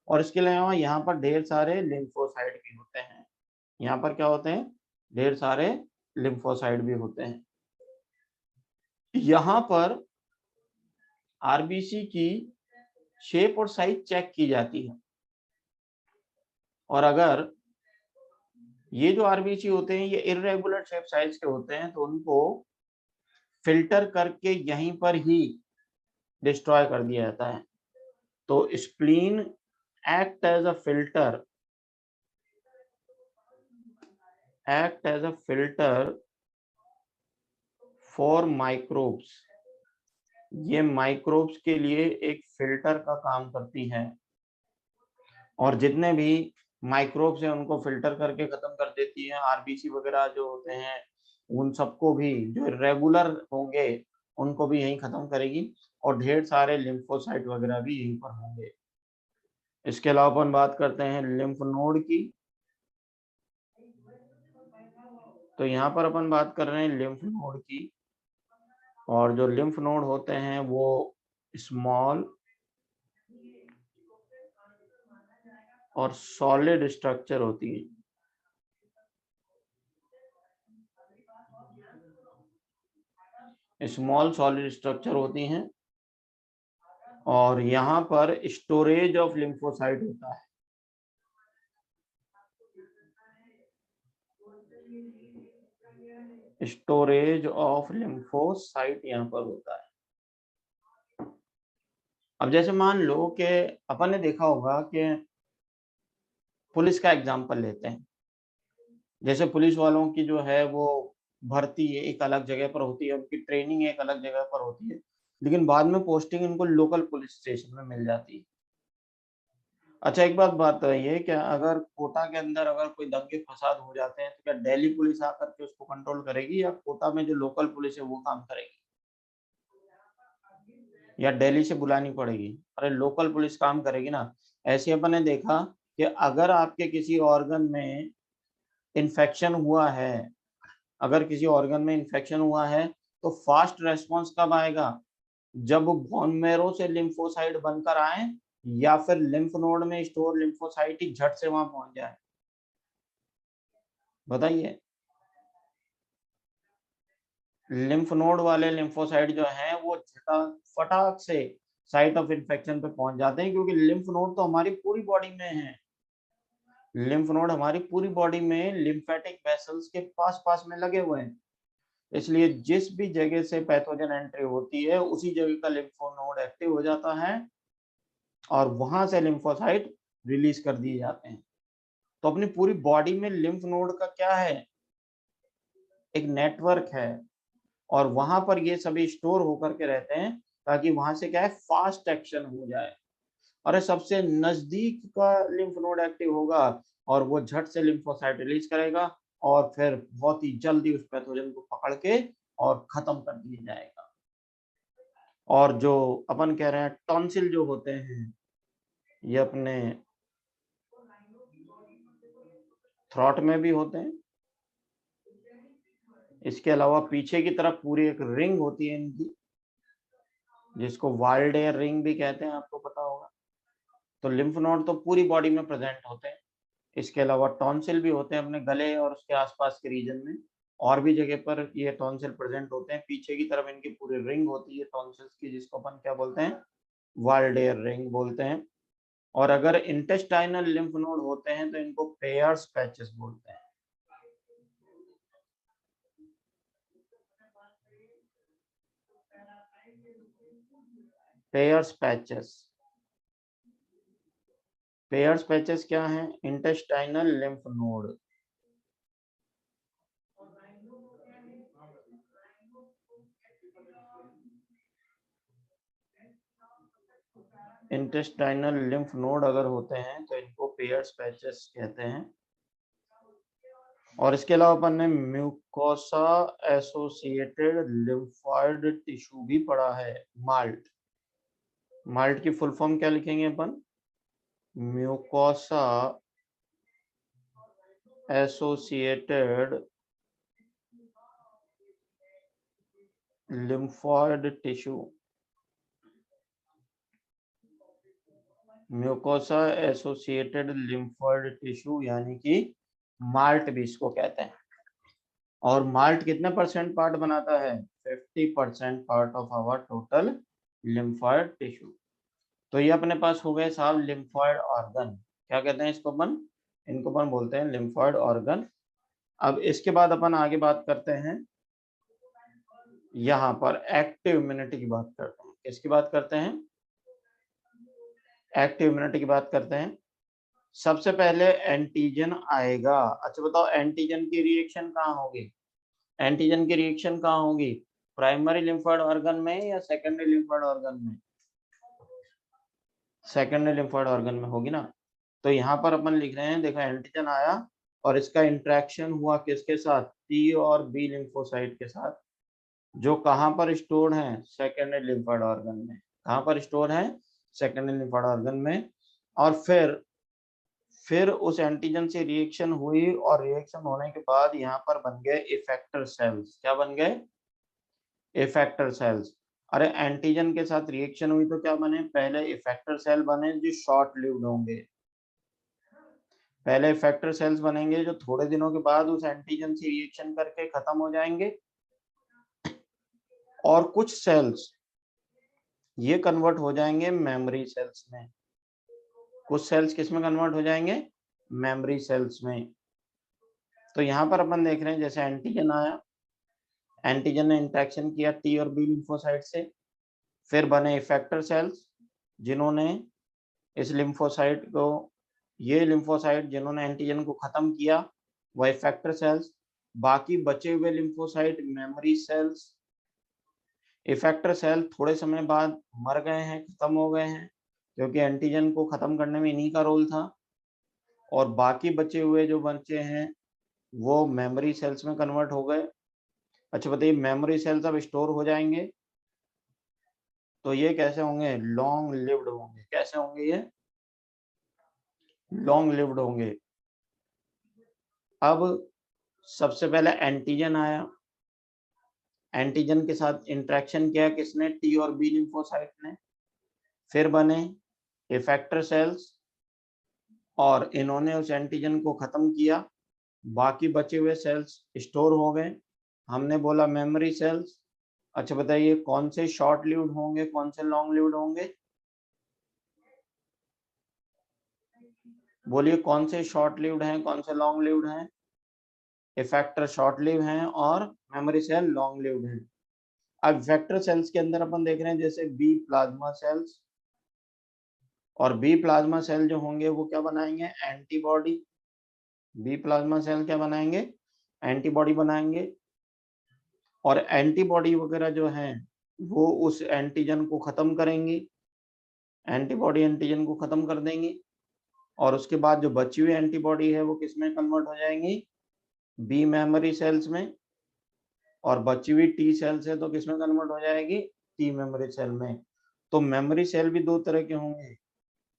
और इसके अलावा यहाँ पर ढेर सारे लिम्फोसाइट भी होते हैं। यहाँ पर क्या होते हैं? ढेर सारे लिम्फोसाइट भी होते हैं। यहाँ पर आरबीसी की शेप और साइज चेक की जाती है, और अगर ये जो आरबीसी होते हैं ये इर्रेगुलर शेप साइज के होते हैं तो उनको फिल्टर करके यहीं पर ही डिस्ट्रॉय कर दिया जाता है। तो spleen act as a filter, for microbes. ये माइक्रोब्स के लिए एक फिल्टर का काम करती है, और जितने भी माइक्रोब्स हैं उनको फिल्टर करके खत्म कर देती है। आरबीसी वगैरह जो होते हैं उन सबको भी, जो रेगुलर होंगे उनको भी यहीं खत्म करेगी, और ढेर सारे लिम्फोसाइट वगैरह भी यहीं पर होंगे। इसके अलावा अपन बात करते हैं लिम्फ नोड की। तो यहाँ पर अपन बात कर रहे हैं लिम्फ नोड की, और जो लिम्फ नोड होते हैं वो स्मॉल और सॉलिड स्ट्रक्चर होती है। स्मॉल सॉलिड स्ट्रक्चर होती हैं, और यहाँ पर स्टोरेज ऑफ लिम्फोसाइट होता है। स्टोरेज ऑफ लिम्फोसाइट यहाँ पर होता है। अब जैसे मान लो कि अपन ने देखा होगा कि पुलिस का एग्जांपल लेते हैं। जैसे पुलिस वालों की जो है वो भर्ती एक अलग जगह पर होती है, उनकी ट्रेनिंग एक अलग जगह पर होती है, लेकिन बाद में पोस्टिंग इनको लोकल पुलिस स्टेशन में मिल जाती है। अच्छा एक बात ये कि अगर कोटा के अंदर अगर कोई दंगे फसाद हो जाते हैं तो क्या दिल्ली पुलिस आकर के उसको कंट्रोल करेगी, या कोटा में जो लोकल पुलिस है वो काम करेगी, या दिल्ली से बुलानी पड़ेगी? अरे लोकल पुलिस काम करेगी ना। ऐसे अपन ने देखा कि अगर आपके किसी ऑर्गन में इन्फेक्शन हुआ है, अगर किसी ऑर्गन में इन्फेक्शन हुआ है तो फास्ट रेस्पॉन्स कब आएगा? जब बोन मैरो से लिम्फोसाइट बनकर आए, या फिर लिम्फ नोड में स्टोर लिम्फोसाइट ही झट से वहां पहुंच जाए। बताइए। लिम्फ नोड वाले लिम्फोसाइट जो हैं वो फटाक से साइट ऑफ इन्फेक्शन पे पहुंच जाते हैं, क्योंकि लिम्फ नोड तो हमारी पूरी बॉडी में है। लिम्फ नोड हमारी पूरी बॉडी में लिम्फेटिक वेसल्स के पास पास में लगे हुए हैं, इसलिए जिस भी जगह से पैथोजन एंट्री होती है उसी जगह का लिम्फो नोड एक्टिव हो जाता है और वहां से लिम्फोसाइट रिलीज कर दिए जाते हैं। तो अपनी पूरी बॉडी में लिम्फ नोड का क्या है, एक नेटवर्क है, और वहां पर ये सभी स्टोर होकर के रहते हैं ताकि वहां से क्या है, फास्ट एक्शन हो जाए। और सबसे नजदीक का लिम्फ नोड एक्टिव होगा और वो झट से लिम्फोसाइट रिलीज करेगा और फिर बहुत ही जल्दी उस पैथोजन को पकड़ के और खत्म कर दिया जाएगा। और जो अपन कह रहे हैं टॉन्सिल जो होते हैं, ये अपने थ्रॉट में भी होते हैं। इसके अलावा पीछे की तरफ पूरी एक रिंग होती है इनकी, जिसको वाल्डेयर रिंग भी कहते हैं, आपको पता होगा। तो लिम्फ नोड तो पूरी बॉडी में प्रेजेंट होते हैं। इसके अलावा टॉन्सिल भी होते हैं अपने गले और उसके आसपास के रीजन में, और भी जगह पर ये टॉन्सिल प्रेजेंट होते हैं। पीछे की तरफ इनकी पूरी रिंग होती है टॉन्सिल्स की, जिसको अपन क्या बोलते हैं, वाल्डेयर रिंग बोलते हैं। और अगर इंटेस्टाइनल लिम्फ नोड होते हैं तो इनको पेयर्स पैचेस बोलते हैं। पेयर्स पैचेस, पेयर्स पैचेस क्या हैं, intestinal lymph node. Intestinal lymph node अगर होते हैं तो इनको पेयर्स पैचेस कहते हैं। और इसके अलावा अपन ने म्यूकोसा एसोसिएटेड लिम्फॉइड टिश्यू भी पढ़ा है, माल्ट। माल्ट की फुल फॉर्म क्या लिखेंगे अपन, mucosa associated lymphoid tissue. Mucosa associated lymphoid tissue यानी कि माल्ट भी इसको कहते हैं। और माल्ट कितने परसेंट पार्ट बनाता है, 50% part of our total lymphoid tissue. तो ये अपने पास हो गए साहब लिम्फॉइड ऑर्गन। क्या कहते हैं इसको अपन, इनको अपन बोलते हैं लिम्फॉइड ऑर्गन। अब इसके बाद अपन आगे बात करते हैं, यहाँ पर एक्टिव इम्यूनिटी की बात करते हैं। किसकी बात करते हैं, एक्टिव इम्यूनिटी की बात करते हैं। सबसे पहले एंटीजन आएगा। अच्छा बताओ, एंटीजन की रिएक्शन कहाँ होगी, एंटीजन की रिएक्शन कहाँ होगी, प्राइमरी लिम्फोइड ऑर्गन में या सेकेंडरी लिम्फोइड ऑर्गन में, सेकेंडरी लिम्फोइड ऑर्गन में होगी ना। तो यहाँ पर अपन लिख रहे हैं, देखो एंटीजन आया और इसका इंटरेक्शन हुआ किसके साथ, टी और बी लिम्फोसाइट के साथ, जो कहाँ पर स्टोर है, सेकेंडरी लिम्फोइड ऑर्गन में। कहाँ पर स्टोर है, सेकेंडरी लिम्फोइड ऑर्गन में। और फिर उस एंटीजन से रिएक्शन हुई और रिएक्शन होने के बाद यहाँ पर बन गए इफेक्टर सेल्स। क्या बन गए, इफेक्टर सेल्स। अरे एंटीजन के साथ रिएक्शन हुई तो क्या बने, पहले इफेक्टर सेल बने जो शॉर्ट लिव्ड होंगे। पहले इफेक्टर सेल्स बनेंगे जो थोड़े दिनों के बाद उस एंटीजन से रिएक्शन करके खत्म हो जाएंगे। और कुछ सेल्स ये कन्वर्ट हो जाएंगे मेमोरी सेल्स में। कुछ सेल्स किस में कन्वर्ट हो जाएंगे, मेमोरी सेल्स में। तो यहाँ पर अपन देख रहे हैं, जैसे एंटीजन आया, एंटीजन ने इंटरेक्शन किया टी और बी लिम्फोसाइट से, फिर बने इफेक्टर सेल्स जिन्होंने इस लिम्फोसाइट को, ये लिम्फोसाइट जिन्होंने एंटीजन को खत्म किया वह इफेक्टर सेल्स, बाकी बचे हुए lymphocyte memory cells. Effector cell थोड़े समय बाद मर गए हैं, खत्म हो गए हैं, क्योंकि एंटीजन को खत्म करने में इन्हीं का रोल था। और बाकी बचे हुए जो बच्चे हैं वो मेमोरी सेल्स में कन्वर्ट हो गए। अच्छा बताइए, मेमोरी सेल्स अब स्टोर हो जाएंगे तो ये कैसे होंगे, लॉन्ग लिव्ड होंगे। कैसे होंगे ये, लॉन्ग लिव्ड होंगे। अब सबसे पहले एंटीजन आया, एंटीजन के साथ इंटरेक्शन किया किसने, टी और बी लिम्फोसाइट ने, फिर बने इफेक्टर सेल्स और इन्होंने उस एंटीजन को खत्म किया, बाकी बचे हुए सेल्स स्टोर हो गए, हमने बोला मेमोरी सेल्स। अच्छा बताइए, कौन से शॉर्ट लिव्ड होंगे, कौन से लॉन्ग लिव्ड होंगे, बोलिए कौन से शॉर्ट लिव्ड हैं, कौन से लॉन्ग लिव्ड हैं? इफेक्टर शॉर्ट लिव हैं और मेमोरी सेल लॉन्ग लिव्ड हैं। अब इफेक्टर सेल्स के अंदर अपन देख रहे हैं जैसे बी प्लाज्मा सेल्स, और बी प्लाज्मा सेल जो होंगे वो क्या बनाएंगे? एंटीबॉडी। बी प्लाज्मा सेल क्या बनाएंगे? एंटीबॉडी बनाएंगे, और एंटीबॉडी वगैरह जो है वो उस एंटीजन को खत्म करेंगी, एंटीबॉडी एंटीजन को खत्म कर देंगी, और उसके बाद जो बची हुई एंटीबॉडी है वो किस में कन्वर्ट हो जाएंगी? बी मेमोरी सेल्स में, और बची हुई टी सेल्स है तो किस में कन्वर्ट हो जाएगी? टी मेमोरी सेल में। तो मेमोरी सेल भी दो तरह के होंगे,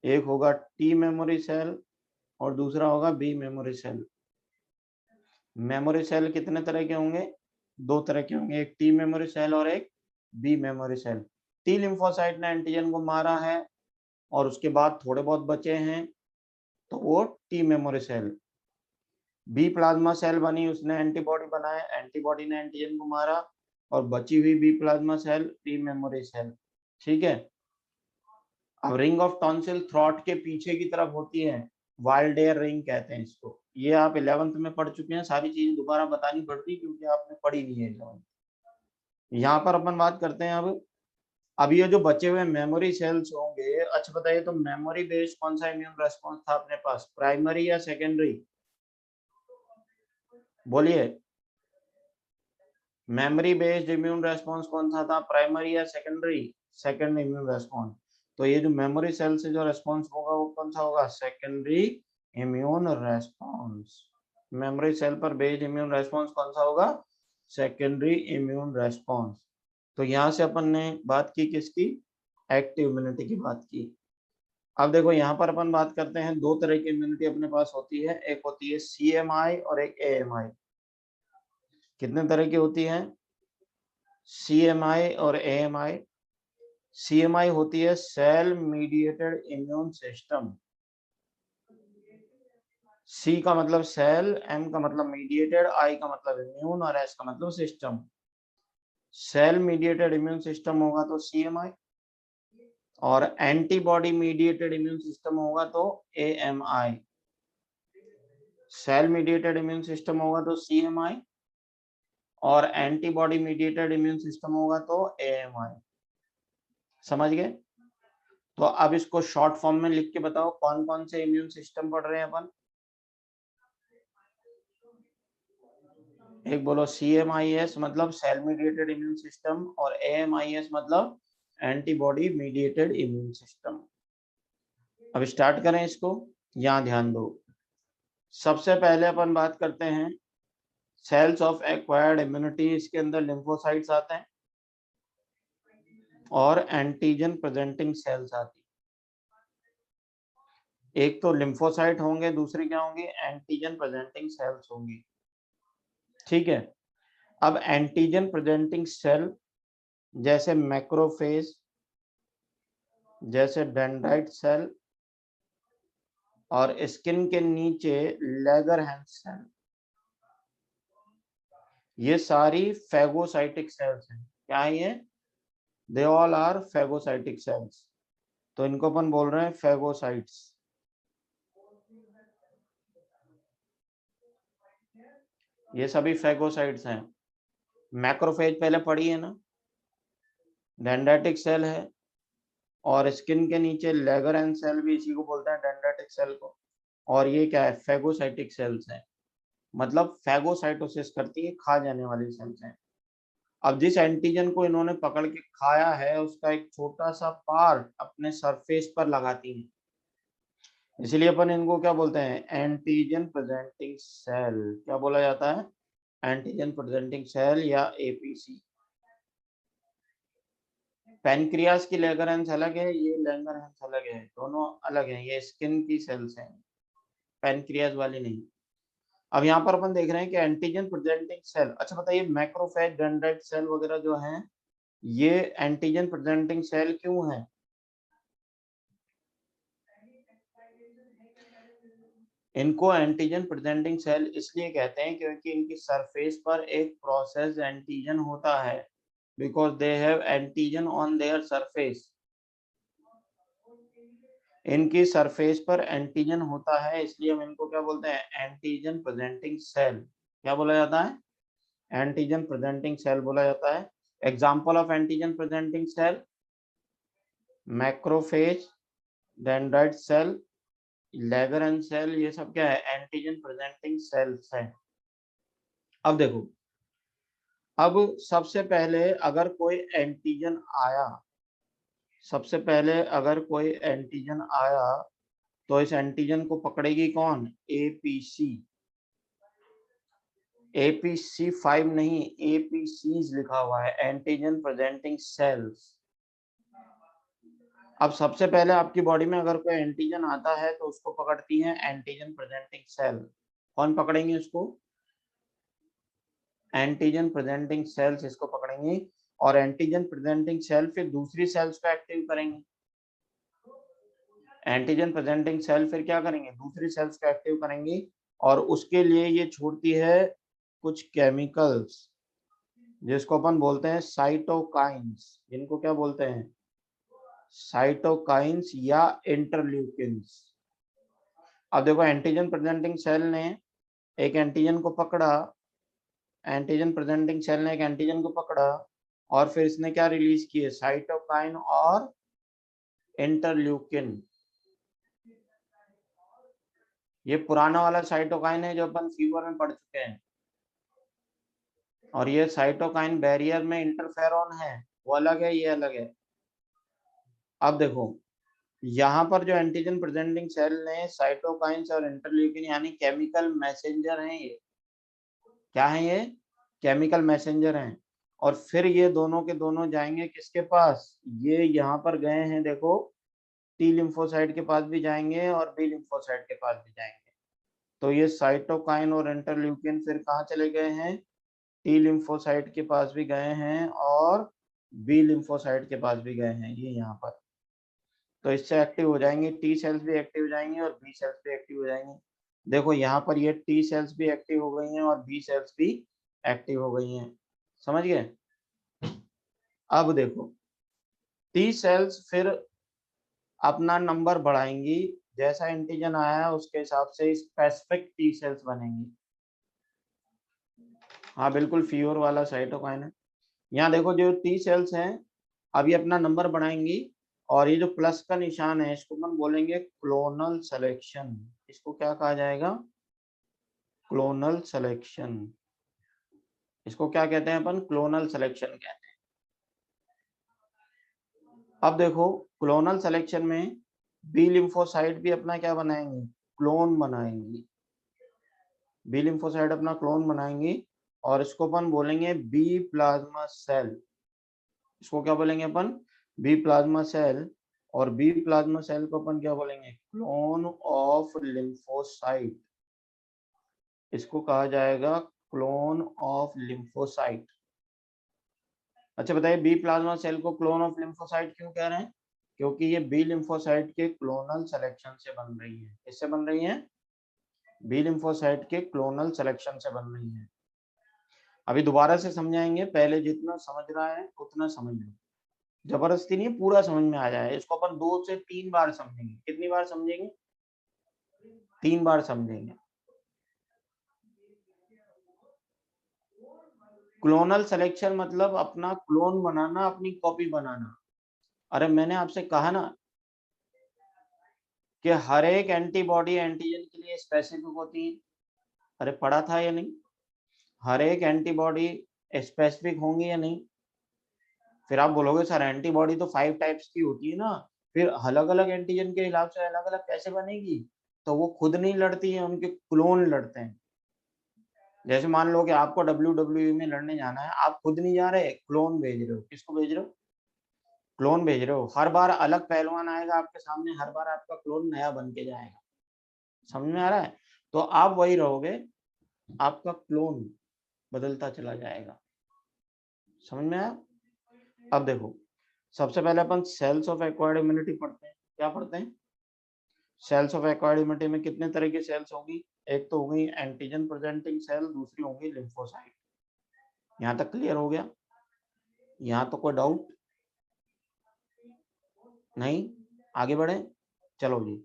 एक होगा टी मेमोरी सेल और दूसरा होगा B memory cell. Memory cell कितने तरह के होंगे? दो तरह के होंगे, एक टी मेमोरी सेल और एक B memory cell. T lymphocyte ने एंटीजन को मारा है और उसके बाद थोड़े बहुत बचे हैं तो वो T memory cell. B plasma cell बनी, उसने एंटीबॉडी बनाए, एंटीबॉडी ने एंटीजन को मारा और बची हुई B plasma cell T memory cell. ठीक है। अब रिंग ऑफ टॉन्सिल थ्रॉट के पीछे की तरफ होती है, वाइल्डेयर रिंग कहते हैं इसको। ये आप 11th में पढ़ चुके हैं, सारी चीजें दोबारा बतानी पड़ती क्योंकि आपने पढ़ी नहीं है 11th। यहाँ पर अपन बात करते हैं अब ये जो बचे हुए मेमोरी सेल्स होंगे, अच्छा बताइए तो मेमोरी बेस्ड कौन सा इम्यून रेस्पॉन्स था अपने पास, प्राइमरी या सेकेंडरी? बोलिए, मेमोरी बेस्ड इम्यून रेस्पॉन्स कौन सा था, प्राइमरी या सेकेंडरी? Second immune response. तो ये जो मेमोरी सेल से जो रेस्पॉन्स होगा वो कौन सा होगा? Secondary immune response. Memory cell पर बेस्ड इम्यून रेस्पॉन्स कौन सा होगा? Secondary immune response. तो यहाँ से अपन ने बात की किसकी? एक्टिव इम्यूनिटी की बात की। अब देखो यहाँ पर अपन बात करते हैं, दो तरह की इम्यूनिटी अपने पास होती है, एक होती है CMI और एक AMI। कितने तरह की होती है? CMI और AMI। CMI होती है cell mediated immune system. C का मतलब सेल, M का मतलब मीडिएटेड, I का मतलब इम्यून और S का मतलब system. Cell mediated immune system होगा तो CMI, और एंटीबॉडी मीडिएटेड इम्यून सिस्टम होगा तो AMI। Cell mediated immune system होगा तो CMI, और एंटीबॉडी मीडिएटेड इम्यून सिस्टम होगा तो AMI। समझ गए? तो अब इसको शॉर्ट फॉर्म में लिख के बताओ कौन कौन से इम्यून सिस्टम पढ़ रहे हैं अपन। एक बोलो CMIS मतलब सेल मीडिएटेड इम्यून सिस्टम, और AMIS मतलब एंटीबॉडी मीडिएटेड इम्यून सिस्टम। अब स्टार्ट करें इसको, यहाँ ध्यान दो। सबसे पहले अपन बात करते हैं सेल्स ऑफ एक्वायर्ड इम्यूनिटी। इसके अंदर लिम्फोसाइट्स आते हैं और एंटीजन प्रेजेंटिंग सेल्स आती है। एक तो लिम्फोसाइट होंगे, दूसरी क्या होंगी? एंटीजन प्रेजेंटिंग सेल्स होंगी। ठीक है। अब एंटीजन प्रेजेंटिंग सेल जैसे मैक्रोफेज, जैसे डेंड्राइट सेल, और स्किन के नीचे लैगरहैंस सेल, ये सारी फैगोसाइटिक सेल्स हैं। क्या है ये? They all are phagocytic cells. तो इनको अपन बोल रहे हैं फैगोसाइट्स। ये सभी फैगोसाइट्स हैं। मैक्रोफेज पहले पढ़ी है ना, डेंड्राइटिक सेल है, और स्किन के नीचे लैगरहैंस सेल भी इसी को बोलते हैं, डेंड्राइटिक सेल को। और ये क्या है? फैगोसाइटिक सेल्स हैं, मतलब फैगोसाइटोसिस करती है, खा जाने वाली सेल्स हैं। अब जिस एंटीजन को इन्होंने पकड़ के खाया है उसका एक छोटा सा पार्ट अपने सरफेस पर लगाती है, इसलिए अपन इनको क्या बोलते हैं? Antigen presenting cell. क्या बोला जाता है? एंटीजन प्रेजेंटिंग सेल या APC। पैनक्रियास की लैगरहैंस अलग है, ये लैगरहैंस अलग है, दोनों अलग हैं। ये स्किन की सेल्स हैं, पैनक्रियास वाली नहीं। अब यहाँ पर अपन देख रहे हैं कि एंटीजन प्रेजेंटिंग सेल। अच्छा बताइए, मैक्रोफेज, डेंड्राइट सेल वगैरह जो हैं, ये एंटीजन प्रेजेंटिंग सेल क्यों है? इनको एंटीजन प्रेजेंटिंग सेल इसलिए कहते हैं क्योंकि इनकी सरफेस पर एक प्रोसेस एंटीजन होता है, because they have antigen on their surface. इनकी सरफेस पर एंटीजन होता है, इसलिए हम इनको क्या बोलते हैं, एंटीजन प्रेजेंटिंग सेल। क्या बोला जाता है, एंटीजन प्रेजेंटिंग सेल बोला जाता है। Example of antigen presenting cell, macrophage, dendrite cell, Langerhans cell, ये सब क्या है, एंटीजन प्रेजेंटिंग सेल्स है। अब देखो, अब सबसे पहले अगर कोई एंटीजन आया, सबसे पहले अगर कोई एंटीजन आया तो इस एंटीजन को पकड़ेगी कौन, एपीसी। एपीसी 5 नहीं, एपीसी लिखा हुआ है, एंटीजन प्रेजेंटिंग सेल्स। अब सबसे पहले आपकी बॉडी में अगर कोई एंटीजन आता है तो उसको पकड़ती है एंटीजन प्रेजेंटिंग सेल। कौन पकड़ेंगे उसको, एंटीजन प्रेजेंटिंग सेल्स इसको पकड़ेंगी, और एंटीजन प्रेजेंटिंग सेल फिर दूसरी सेल्स को एक्टिव करेंगे। एंटीजन प्रेजेंटिंग सेल फिर क्या करेंगे, दूसरी सेल्स को एक्टिव करेंगी, और उसके लिए ये छोड़ती है कुछ केमिकल्स जिसको अपन बोलते हैं साइटोकाइंस। जिनको क्या बोलते हैं, साइटोकाइंस या इंटरल्यूकिन्स। अब देखो, एंटीजन प्रेजेंटिंग सेल ने एक एंटीजन को पकड़ा, एंटीजन प्रेजेंटिंग सेल ने एक एंटीजन को पकड़ा, और फिर इसने क्या रिलीज किए, साइटोकाइन और इंटरल्यूकिन। ये पुराना वाला साइटोकाइन है जो अपन फीवर में पढ़ चुके हैं, और ये साइटोकाइन बैरियर में इंटरफेरॉन है, वो अलग है, ये अलग है। अब देखो, यहाँ पर जो एंटीजन प्रेजेंटिंग सेल ने साइटोकाइंस और इंटरल्यूकिन यानी केमिकल मैसेंजर हैं, ये क्या है, ये केमिकल मैसेंजर हैं। और फिर ये दोनों के दोनों जाएंगे किसके पास, ये यहाँ पर गए हैं, देखो टी लिम्फोसाइट के पास भी जाएंगे और बी लिम्फोसाइट के पास भी जाएंगे। तो ये साइटोकाइन और इंटरल्यूकिन फिर कहाँ चले गए हैं, टी लिम्फोसाइट के पास भी गए हैं और बी लिम्फोसाइट के पास भी गए हैं, ये यहाँ पर। तो इससे एक्टिव हो जाएंगे, टी सेल्स भी एक्टिव हो जाएंगे और बी सेल्स भी एक्टिव हो जाएंगे। देखो यहाँ पर ये टी सेल्स भी एक्टिव हो गई हैं और बी सेल्स भी एक्टिव हो गई हैं, समझ गए। अब देखो, टी सेल्स फिर अपना नंबर बढ़ाएंगी, जैसा एंटीजन आया उसके हिसाब से स्पेसिफिक टी सेल्स बनेंगी। हाँ बिल्कुल, फीवर वाला साइटोकाइन है। यहाँ देखो, जो टी सेल्स हैं अभी अपना नंबर बढ़ाएंगी, और ये जो प्लस का निशान है इसको हम बोलेंगे क्लोनल सिलेक्शन। इसको क्या कहा जाएगा, क्लोनल सिलेक्शन। इसको क्या कहते हैं अपन, क्लोनल सिलेक्शन कहते हैं। अब देखो, क्लोनल सिलेक्शन में बी लिम्फोसाइट भी अपना क्या बनाएंगे, क्लोन बनाएंगी। बी लिम्फोसाइट अपना क्लोन बनाएंगी, और इसको अपन बोलेंगे बी प्लाज्मा सेल। इसको क्या बोलेंगे अपन, बी प्लाज्मा सेल। और बी प्लाज्मा सेल को अपन क्या बोलेंगे, क्लोन ऑफ लिम्फोसाइट। इसको कहा जाएगा क्लोन ऑफ लिम्फोसाइट। अच्छा बताइए, बी प्लाज्मा सेल को क्लोन ऑफ लिम्फोसाइट क्यों कह रहे हैं, क्योंकि ये बी लिम्फोसाइट के क्लोनल सिलेक्शन से बन रही है। किससे बन रही है, बी लिम्फोसाइट के क्लोनल सिलेक्शन से बन रही है। अभी दोबारा से समझाएंगे, पहले जितना समझ रहा है उतना समझ लो, जबरदस्ती नहीं, पूरा समझ में आ जाए। इसको अपन 2 से 3 बार समझेंगे। कितनी बार समझेंगे, 3 बार समझेंगे। क्लोनल सिलेक्शन मतलब अपना क्लोन बनाना, अपनी कॉपी बनाना। अरे मैंने आपसे कहा ना कि हर एक एंटीबॉडी एंटीजन के लिए स्पेसिफिक होती है। अरे पढ़ा था या नहीं, हर एक एंटीबॉडी स्पेसिफिक होंगी या नहीं। फिर आप बोलोगे सर एंटीबॉडी तो 5 टाइप्स की होती है ना, फिर अलग अलग एंटीजन के हिसाब से अलग अलग कैसे बनेगी। तो वो खुद नहीं लड़ती है, उनके क्लोन लड़ते हैं। जैसे मान लो कि आपको WWE में लड़ने जाना है, आप खुद नहीं जा रहे, क्लोन भेज रहे हो। किसको भेज रहे हो, क्लोन भेज रहे हो। हर बार अलग पहलवान आएगा आपके सामने, हर बार आपका क्लोन नया बन के जाएगा। समझ में आ रहा है, तो आप वही रहोगे, आपका क्लोन बदलता चला जाएगा। समझ में आया। अब देखो, सबसे पहले अपन सेल्स ऑफ एक्वायर्ड इम्यूनिटी पढ़ते हैं। क्या पढ़ते हैं, सेल्स ऑफ एक्वायर्ड इम्यूनिटी में कितने तरह की सेल्स होगी, एक तो होगी एंटीजन प्रेजेंटिंग सेल, दूसरी होगी लिम्फोसाइट। यहाँ तक क्लियर हो गया, यहाँ तो कोई डाउट नहीं, आगे बढ़े। चलो जी,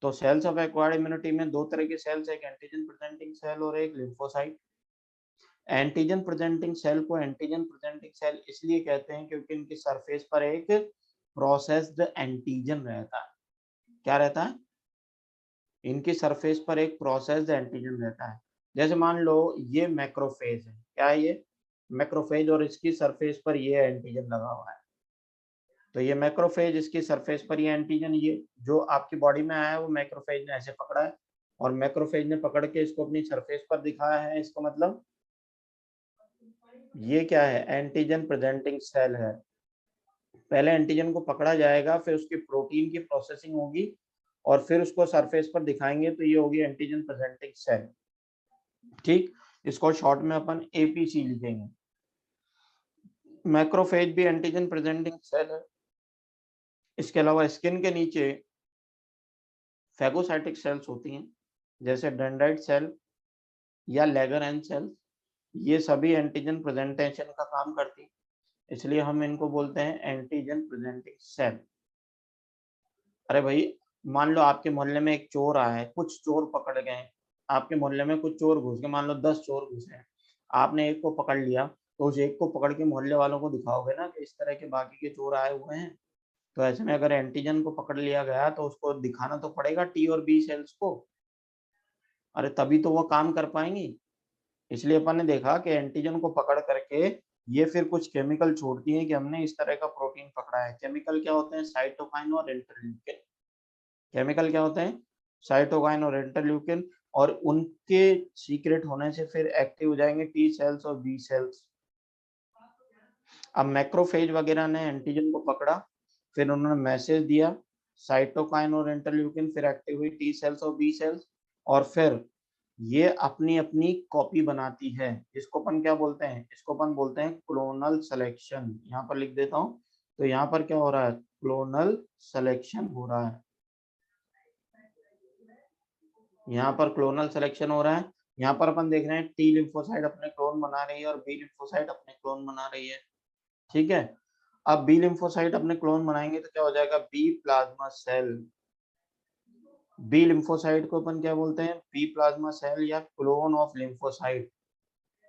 तो सेल्स ऑफ एक्वायर्ड इम्यूनिटी में दो तरह के सेल्स, एक एंटीजन प्रेजेंटिंग सेल और एक लिम्फोसाइट। एंटीजन प्रेजेंटिंग सेल को एंटीजन प्रेजेंटिंग सेल इसलिए कहते हैं क्योंकि इनकी सरफेस पर एक प्रोसेस्ड एंटीजन रहता है। क्या रहता है? इनकी सरफेस पर एक प्रोसेस्ड एंटीजन रहता है। जैसे मान लो ये मैक्रोफेज है, क्या है ये? मैक्रोफेज, और इसकी सरफेस पर ये एंटीजन लगा हुआ है। तो ये मैक्रोफेज, इसकी सरफेस पर ये एंटीजन, ये जो आपकी बॉडी में आया है वो मैक्रोफेज ने ऐसे पकड़ा है और मैक्रोफेज ने पकड़ के इसको अपनी सरफेस पर दिखाया है। इसका मतलब ये क्या है? एंटीजन प्रेजेंटिंग सेल है। पहले एंटीजन को पकड़ा जाएगा, फिर उसकी प्रोटीन की प्रोसेसिंग होगी और फिर उसको सरफेस पर दिखाएंगे, तो ये होगी एंटीजन प्रेजेंटिंग सेल। ठीक, इसको शॉर्ट में अपन एपीसी लिखेंगे। मैक्रोफेज भी एंटीजन प्रेजेंटिंग सेल है। इसके अलावा स्किन के नीचे फैगोसाइटिक सेल्स होती हैं, जैसे डेंड्राइट सेल या लैगरहैंस सेल। ये सभी एंटीजन प्रेजेंटेशन का काम करती हैं, इसलिए हम इनको बोलते हैं एंटीजन प्रेजेंटिंग सेल। अरे भाई, मान लो आपके मोहल्ले में एक चोर आया है, कुछ चोर पकड़ गए, आपके मोहल्ले में कुछ चोर घुस गए, मान लो 10 चोर घुसे हैं, आपने एक को पकड़ लिया, तो उस एक को पकड़ के मोहल्ले वालों को दिखाओगे ना कि इस तरह के बाकी के चोर आए हुए हैं। तो ऐसे में अगर एंटीजन को पकड़ लिया गया तो उसको दिखाना तो पड़ेगा टी और बी सेल्स को, अरे तभी तो वो काम कर पाएंगी। इसलिए अपन ने देखा कि एंटीजन को पकड़ करके ये फिर कुछ केमिकल छोड़ती है कि हमने इस तरह का प्रोटीन पकड़ा है। केमिकल क्या होते हैं? साइटोकाइन और इंटरल्यूकिन। केमिकल क्या होते हैं? साइटोकाइन और इंटरल्यूकिन, और उनके सीक्रेट होने से फिर एक्टिव हो जाएंगे टी सेल्स और बी सेल्स। अब मैक्रोफेज वगैरह ने एंटीजन को पकड़ा, फिर उन्होंने मैसेज दिया साइटोकाइन और इंटरल्यूकिन, फिर एक्टिव हुई टी सेल्स और बी सेल्स, और फिर ये अपनी अपनी कॉपी बनाती है। इसको अपन क्या बोलते हैं? इसको अपन बोलते हैं क्लोनल सिलेक्शन। यहाँ पर लिख देता हूँ। तो यहाँ पर क्या हो रहा है? क्लोनल सिलेक्शन हो रहा है। यहाँ पर क्लोनल सिलेक्शन हो रहा है। यहाँ पर अपन देख रहे हैं टी लिम्फोसाइट अपने क्लोन बना रही है और बी लिम्फोसाइट अपने क्लोन बना रही है। ठीक है, अब बी लिम्फोसाइट अपने क्लोन बनाएंगे तो क्या हो जाएगा? B plasma cell. B lymphocyte को अपन क्या बोलते हैं? बी प्लाज्मा सेल या क्लोन ऑफ लिम्फोसाइट।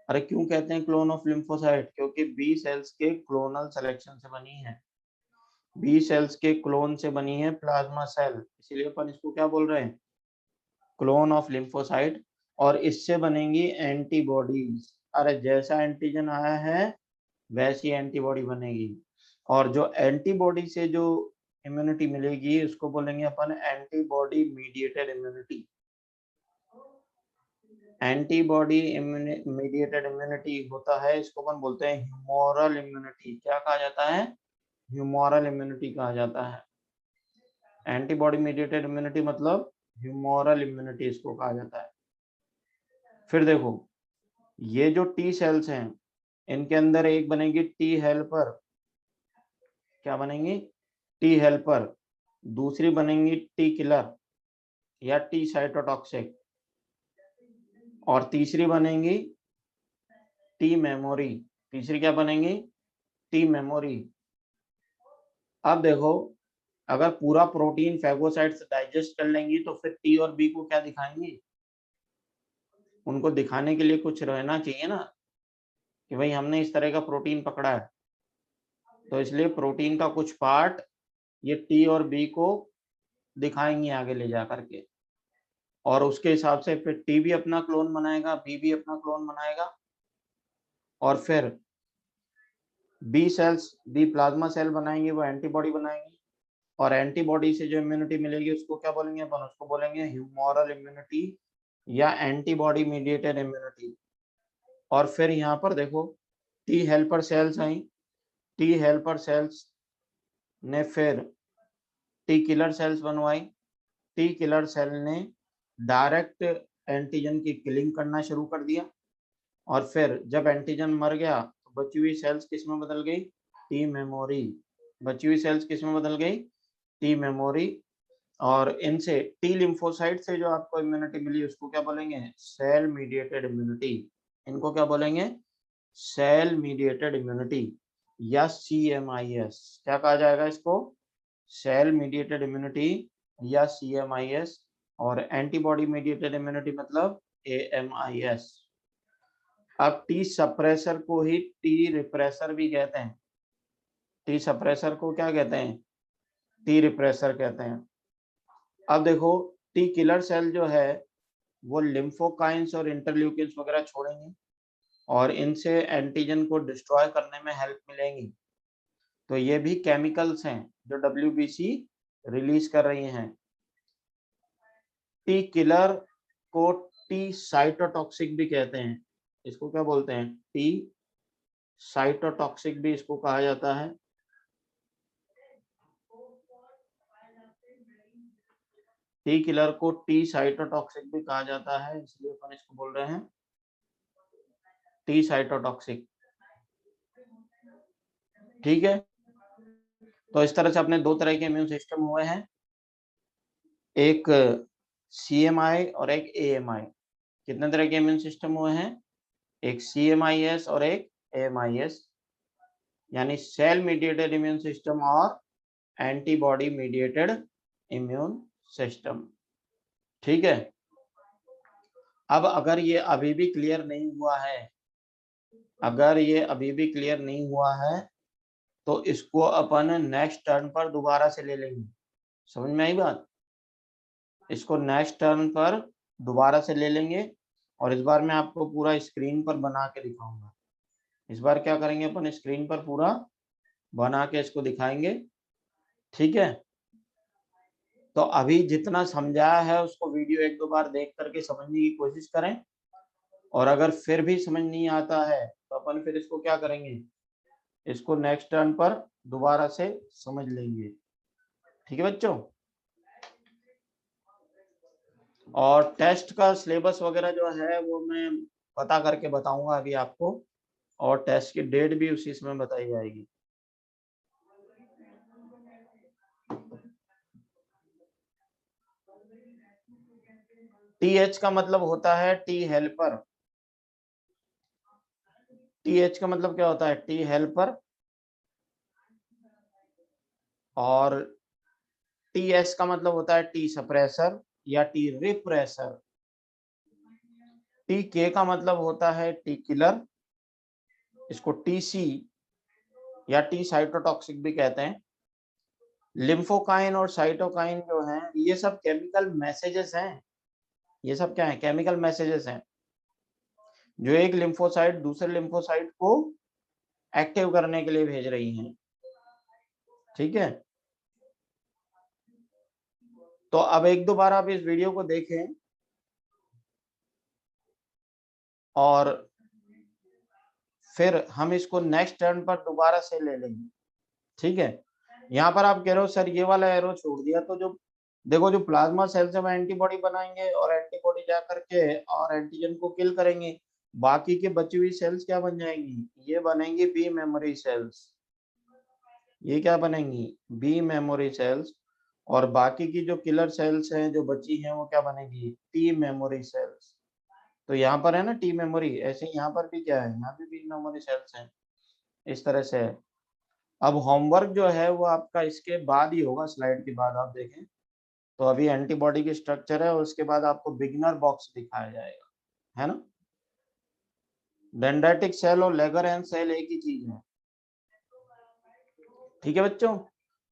अरे क्यों कहते हैं क्लोन ऑफ लिम्फोसाइट? क्योंकि बी सेल्स के क्लोनल सिलेक्शन से बनी है, बी सेल्स के क्लोन से बनी है प्लाज्मा सेल, इसीलिए अपन इसको क्या बोल रहे हैं? Clone of lymphocyte. और इससे बनेंगी एंटीबॉडीज। अरे जैसा एंटीजन आया है वैसी एंटीबॉडी बनेगी, और जो एंटीबॉडी से जो इम्यूनिटी मिलेगी उसको बोलेंगे अपन antibody mediated immunity. Antibody mediated immunity होता है, इसको अपन बोलते हैं ह्यूमोरल इम्यूनिटी। क्या कहा जाता है? ह्यूमोरल इम्यूनिटी कहा जाता है। एंटीबॉडी मीडिएटेड इम्यूनिटी मतलब ह्यूमोरल इम्यूनिटी इसको कहा जाता है। फिर देखो, ये जो टी सेल्स हैं इनके अंदर एक बनेगी टी हेल्पर। क्या बनेंगी? T helper. दूसरी बनेंगी टी किलर या टी साइटोटॉक्सिक, और तीसरी बनेंगी टी मेमोरी। तीसरी क्या बनेंगी? T memory. अब देखो, अगर पूरा प्रोटीन फैगोसाइट्स डाइजेस्ट कर लेंगी तो फिर टी और बी को क्या दिखाएंगी? उनको दिखाने के लिए कुछ रहना चाहिए ना कि भाई हमने इस तरह का प्रोटीन पकड़ा है। तो इसलिए प्रोटीन का कुछ पार्ट ये टी और बी को दिखाएंगी आगे ले जा करके, और उसके हिसाब से फिर टी भी अपना क्लोन बनाएगा, बी भी अपना क्लोन बनाएगा, और फिर B cells, B plasma cell बनाएंगे, वो एंटीबॉडी बनाएंगी, और एंटीबॉडी से जो इम्यूनिटी मिलेगी उसको क्या बोलेंगे अपन? उसको बोलेंगे ह्यूमोरल इम्यूनिटी या एंटीबॉडी मीडिएटेड इम्यूनिटी। और फिर यहाँ पर देखो टी हेल्पर सेल्स आई, टी हेल्पर सेल्स ने फिर टी किलर सेल्स बनवाई। टी किलर सेल ने डायरेक्ट एंटीजन की किलिंग करना शुरू कर दिया, और फिर जब एंटीजन मर गया तो बची हुई सेल्स किस में बदल गई? T memory. बची हुई सेल्स किस में बदल गई? T memory. और इनसे टी लिम्फोसाइट से जो आपको इम्यूनिटी मिली उसको क्या बोलेंगे? Cell mediated immunity. इनको क्या बोलेंगे? सेल मीडिएटेड इम्यूनिटी या CMIS। क्या कहा जाएगा इसको? सेल मीडिएटेड इम्यूनिटी या CMIS, और एंटीबॉडी मीडिएटेड इम्यूनिटी मतलब AMIS। अब टी सप्रेसर को ही टी रिप्रेसर भी कहते हैं। टी सप्रेसर को क्या कहते हैं? टी रिप्रेसर कहते हैं। अब देखो, टी किलर सेल जो है वो लिम्फोकाइंस और इंटरल्यूकिन्स वगैरह छोड़ेंगे और इनसे एंटीजन को डिस्ट्रॉय करने में हेल्प मिलेंगी। तो ये भी केमिकल्स हैं जो WBC रिलीज कर रही हैं। टी किलर को टी साइटोटॉक्सिक भी कहते हैं। इसको क्या बोलते हैं? टी साइटोटॉक्सिक भी इसको कहा जाता है। टी किलर को टी साइटोटॉक्सिक भी कहा जाता है, इसलिए अपन इसको बोल रहे हैं टी साइटोटॉक्सिक। ठीक है, तो इस तरह से अपने दो तरह के इम्यून सिस्टम हुए हैं, एक CMI और एक AMI। कितने तरह के इम्यून सिस्टम हुए हैं? एक CMIS और एक AMIS, यानी सेल मीडिएटेड इम्यून सिस्टम और एंटीबॉडी मीडिएटेड इम्यून सिस्टम। ठीक है, अब अगर ये अभी भी क्लियर नहीं हुआ है, तो इसको अपन नेक्स्ट टर्न पर दोबारा से ले लेंगे। समझ में आई बात? इसको नेक्स्ट टर्न पर दोबारा से ले लेंगे और इस बार मैं आपको पूरा स्क्रीन पर बना के दिखाऊंगा। इस बार क्या करेंगे अपन, स्क्रीन पर पूरा बना के इसको दिखाएंगे। ठीक है, तो अभी जितना समझाया है उसको वीडियो एक दो बार देख करके समझने की कोशिश करें, और अगर फिर भी समझ नहीं आता है तो अपन फिर इसको क्या करेंगे, इसको नेक्स्ट टर्न पर दोबारा से समझ लेंगे। ठीक है बच्चों, और टेस्ट का सिलेबस वगैरह जो है वो मैं पता करके बताऊंगा अभी आपको, और टेस्ट की डेट भी उसी समय बताई जाएगी। TH का मतलब होता है टी हेल्पर। TH का मतलब क्या होता है? T helper. और TS का मतलब होता है टी सप्रेसर या टी रिप्रेसर। TK का मतलब होता है टी किलर, इसको TC या टी साइटोटॉक्सिक भी कहते हैं। लिम्फोकाइन और साइटोकाइन जो हैं ये सब केमिकल मैसेजेस हैं। ये सब क्या है? केमिकल मैसेजेस हैं जो एक लिम्फोसाइट दूसरे लिम्फोसाइट को एक्टिव करने के लिए भेज रही हैं। ठीक है, तो अब एक दो बार आप इस वीडियो को देखें और फिर हम इसको नेक्स्ट टर्न पर दोबारा से ले लेंगे। ठीक है, यहाँ पर आप कह रहे हो सर ये वाला एरो छोड़ दिया, तो जो देखो जो प्लाज्मा सेल से हम एंटीबॉडी बनाएंगे और एंटीबॉडी जा करके और एंटीजन को किल करेंगे, बाकी के बची हुई सेल्स क्या बन जाएंगी? ये बनेंगी बी मेमोरी सेल्स। ये क्या बनेंगी? B memory cells. और बाकी की जो किलर सेल्स हैं जो बची हैं वो क्या बनेगी? T memory cells. तो यहाँ पर है ना टी मेमोरी, ऐसे यहाँ पर भी क्या है? यहाँ भी बी मेमोरी सेल्स हैं। इस तरह से है। अब होमवर्क जो है वो आपका इसके बाद ही होगा, स्लाइड के बाद आप देखें तो अभी एंटीबॉडी की स्ट्रक्चर है और उसके बाद आपको बिगिनर बॉक्स दिखाया जाएगा, है ना। डेंड्राइटिक सेल और लेगरहैंस सेल एक ही चीज है। ठीक है बच्चों,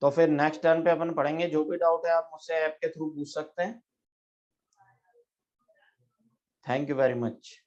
तो फिर नेक्स्ट टर्न पे अपन पढ़ेंगे। जो भी डाउट है आप मुझसे ऐप के थ्रू पूछ सकते हैं। Thank you very much.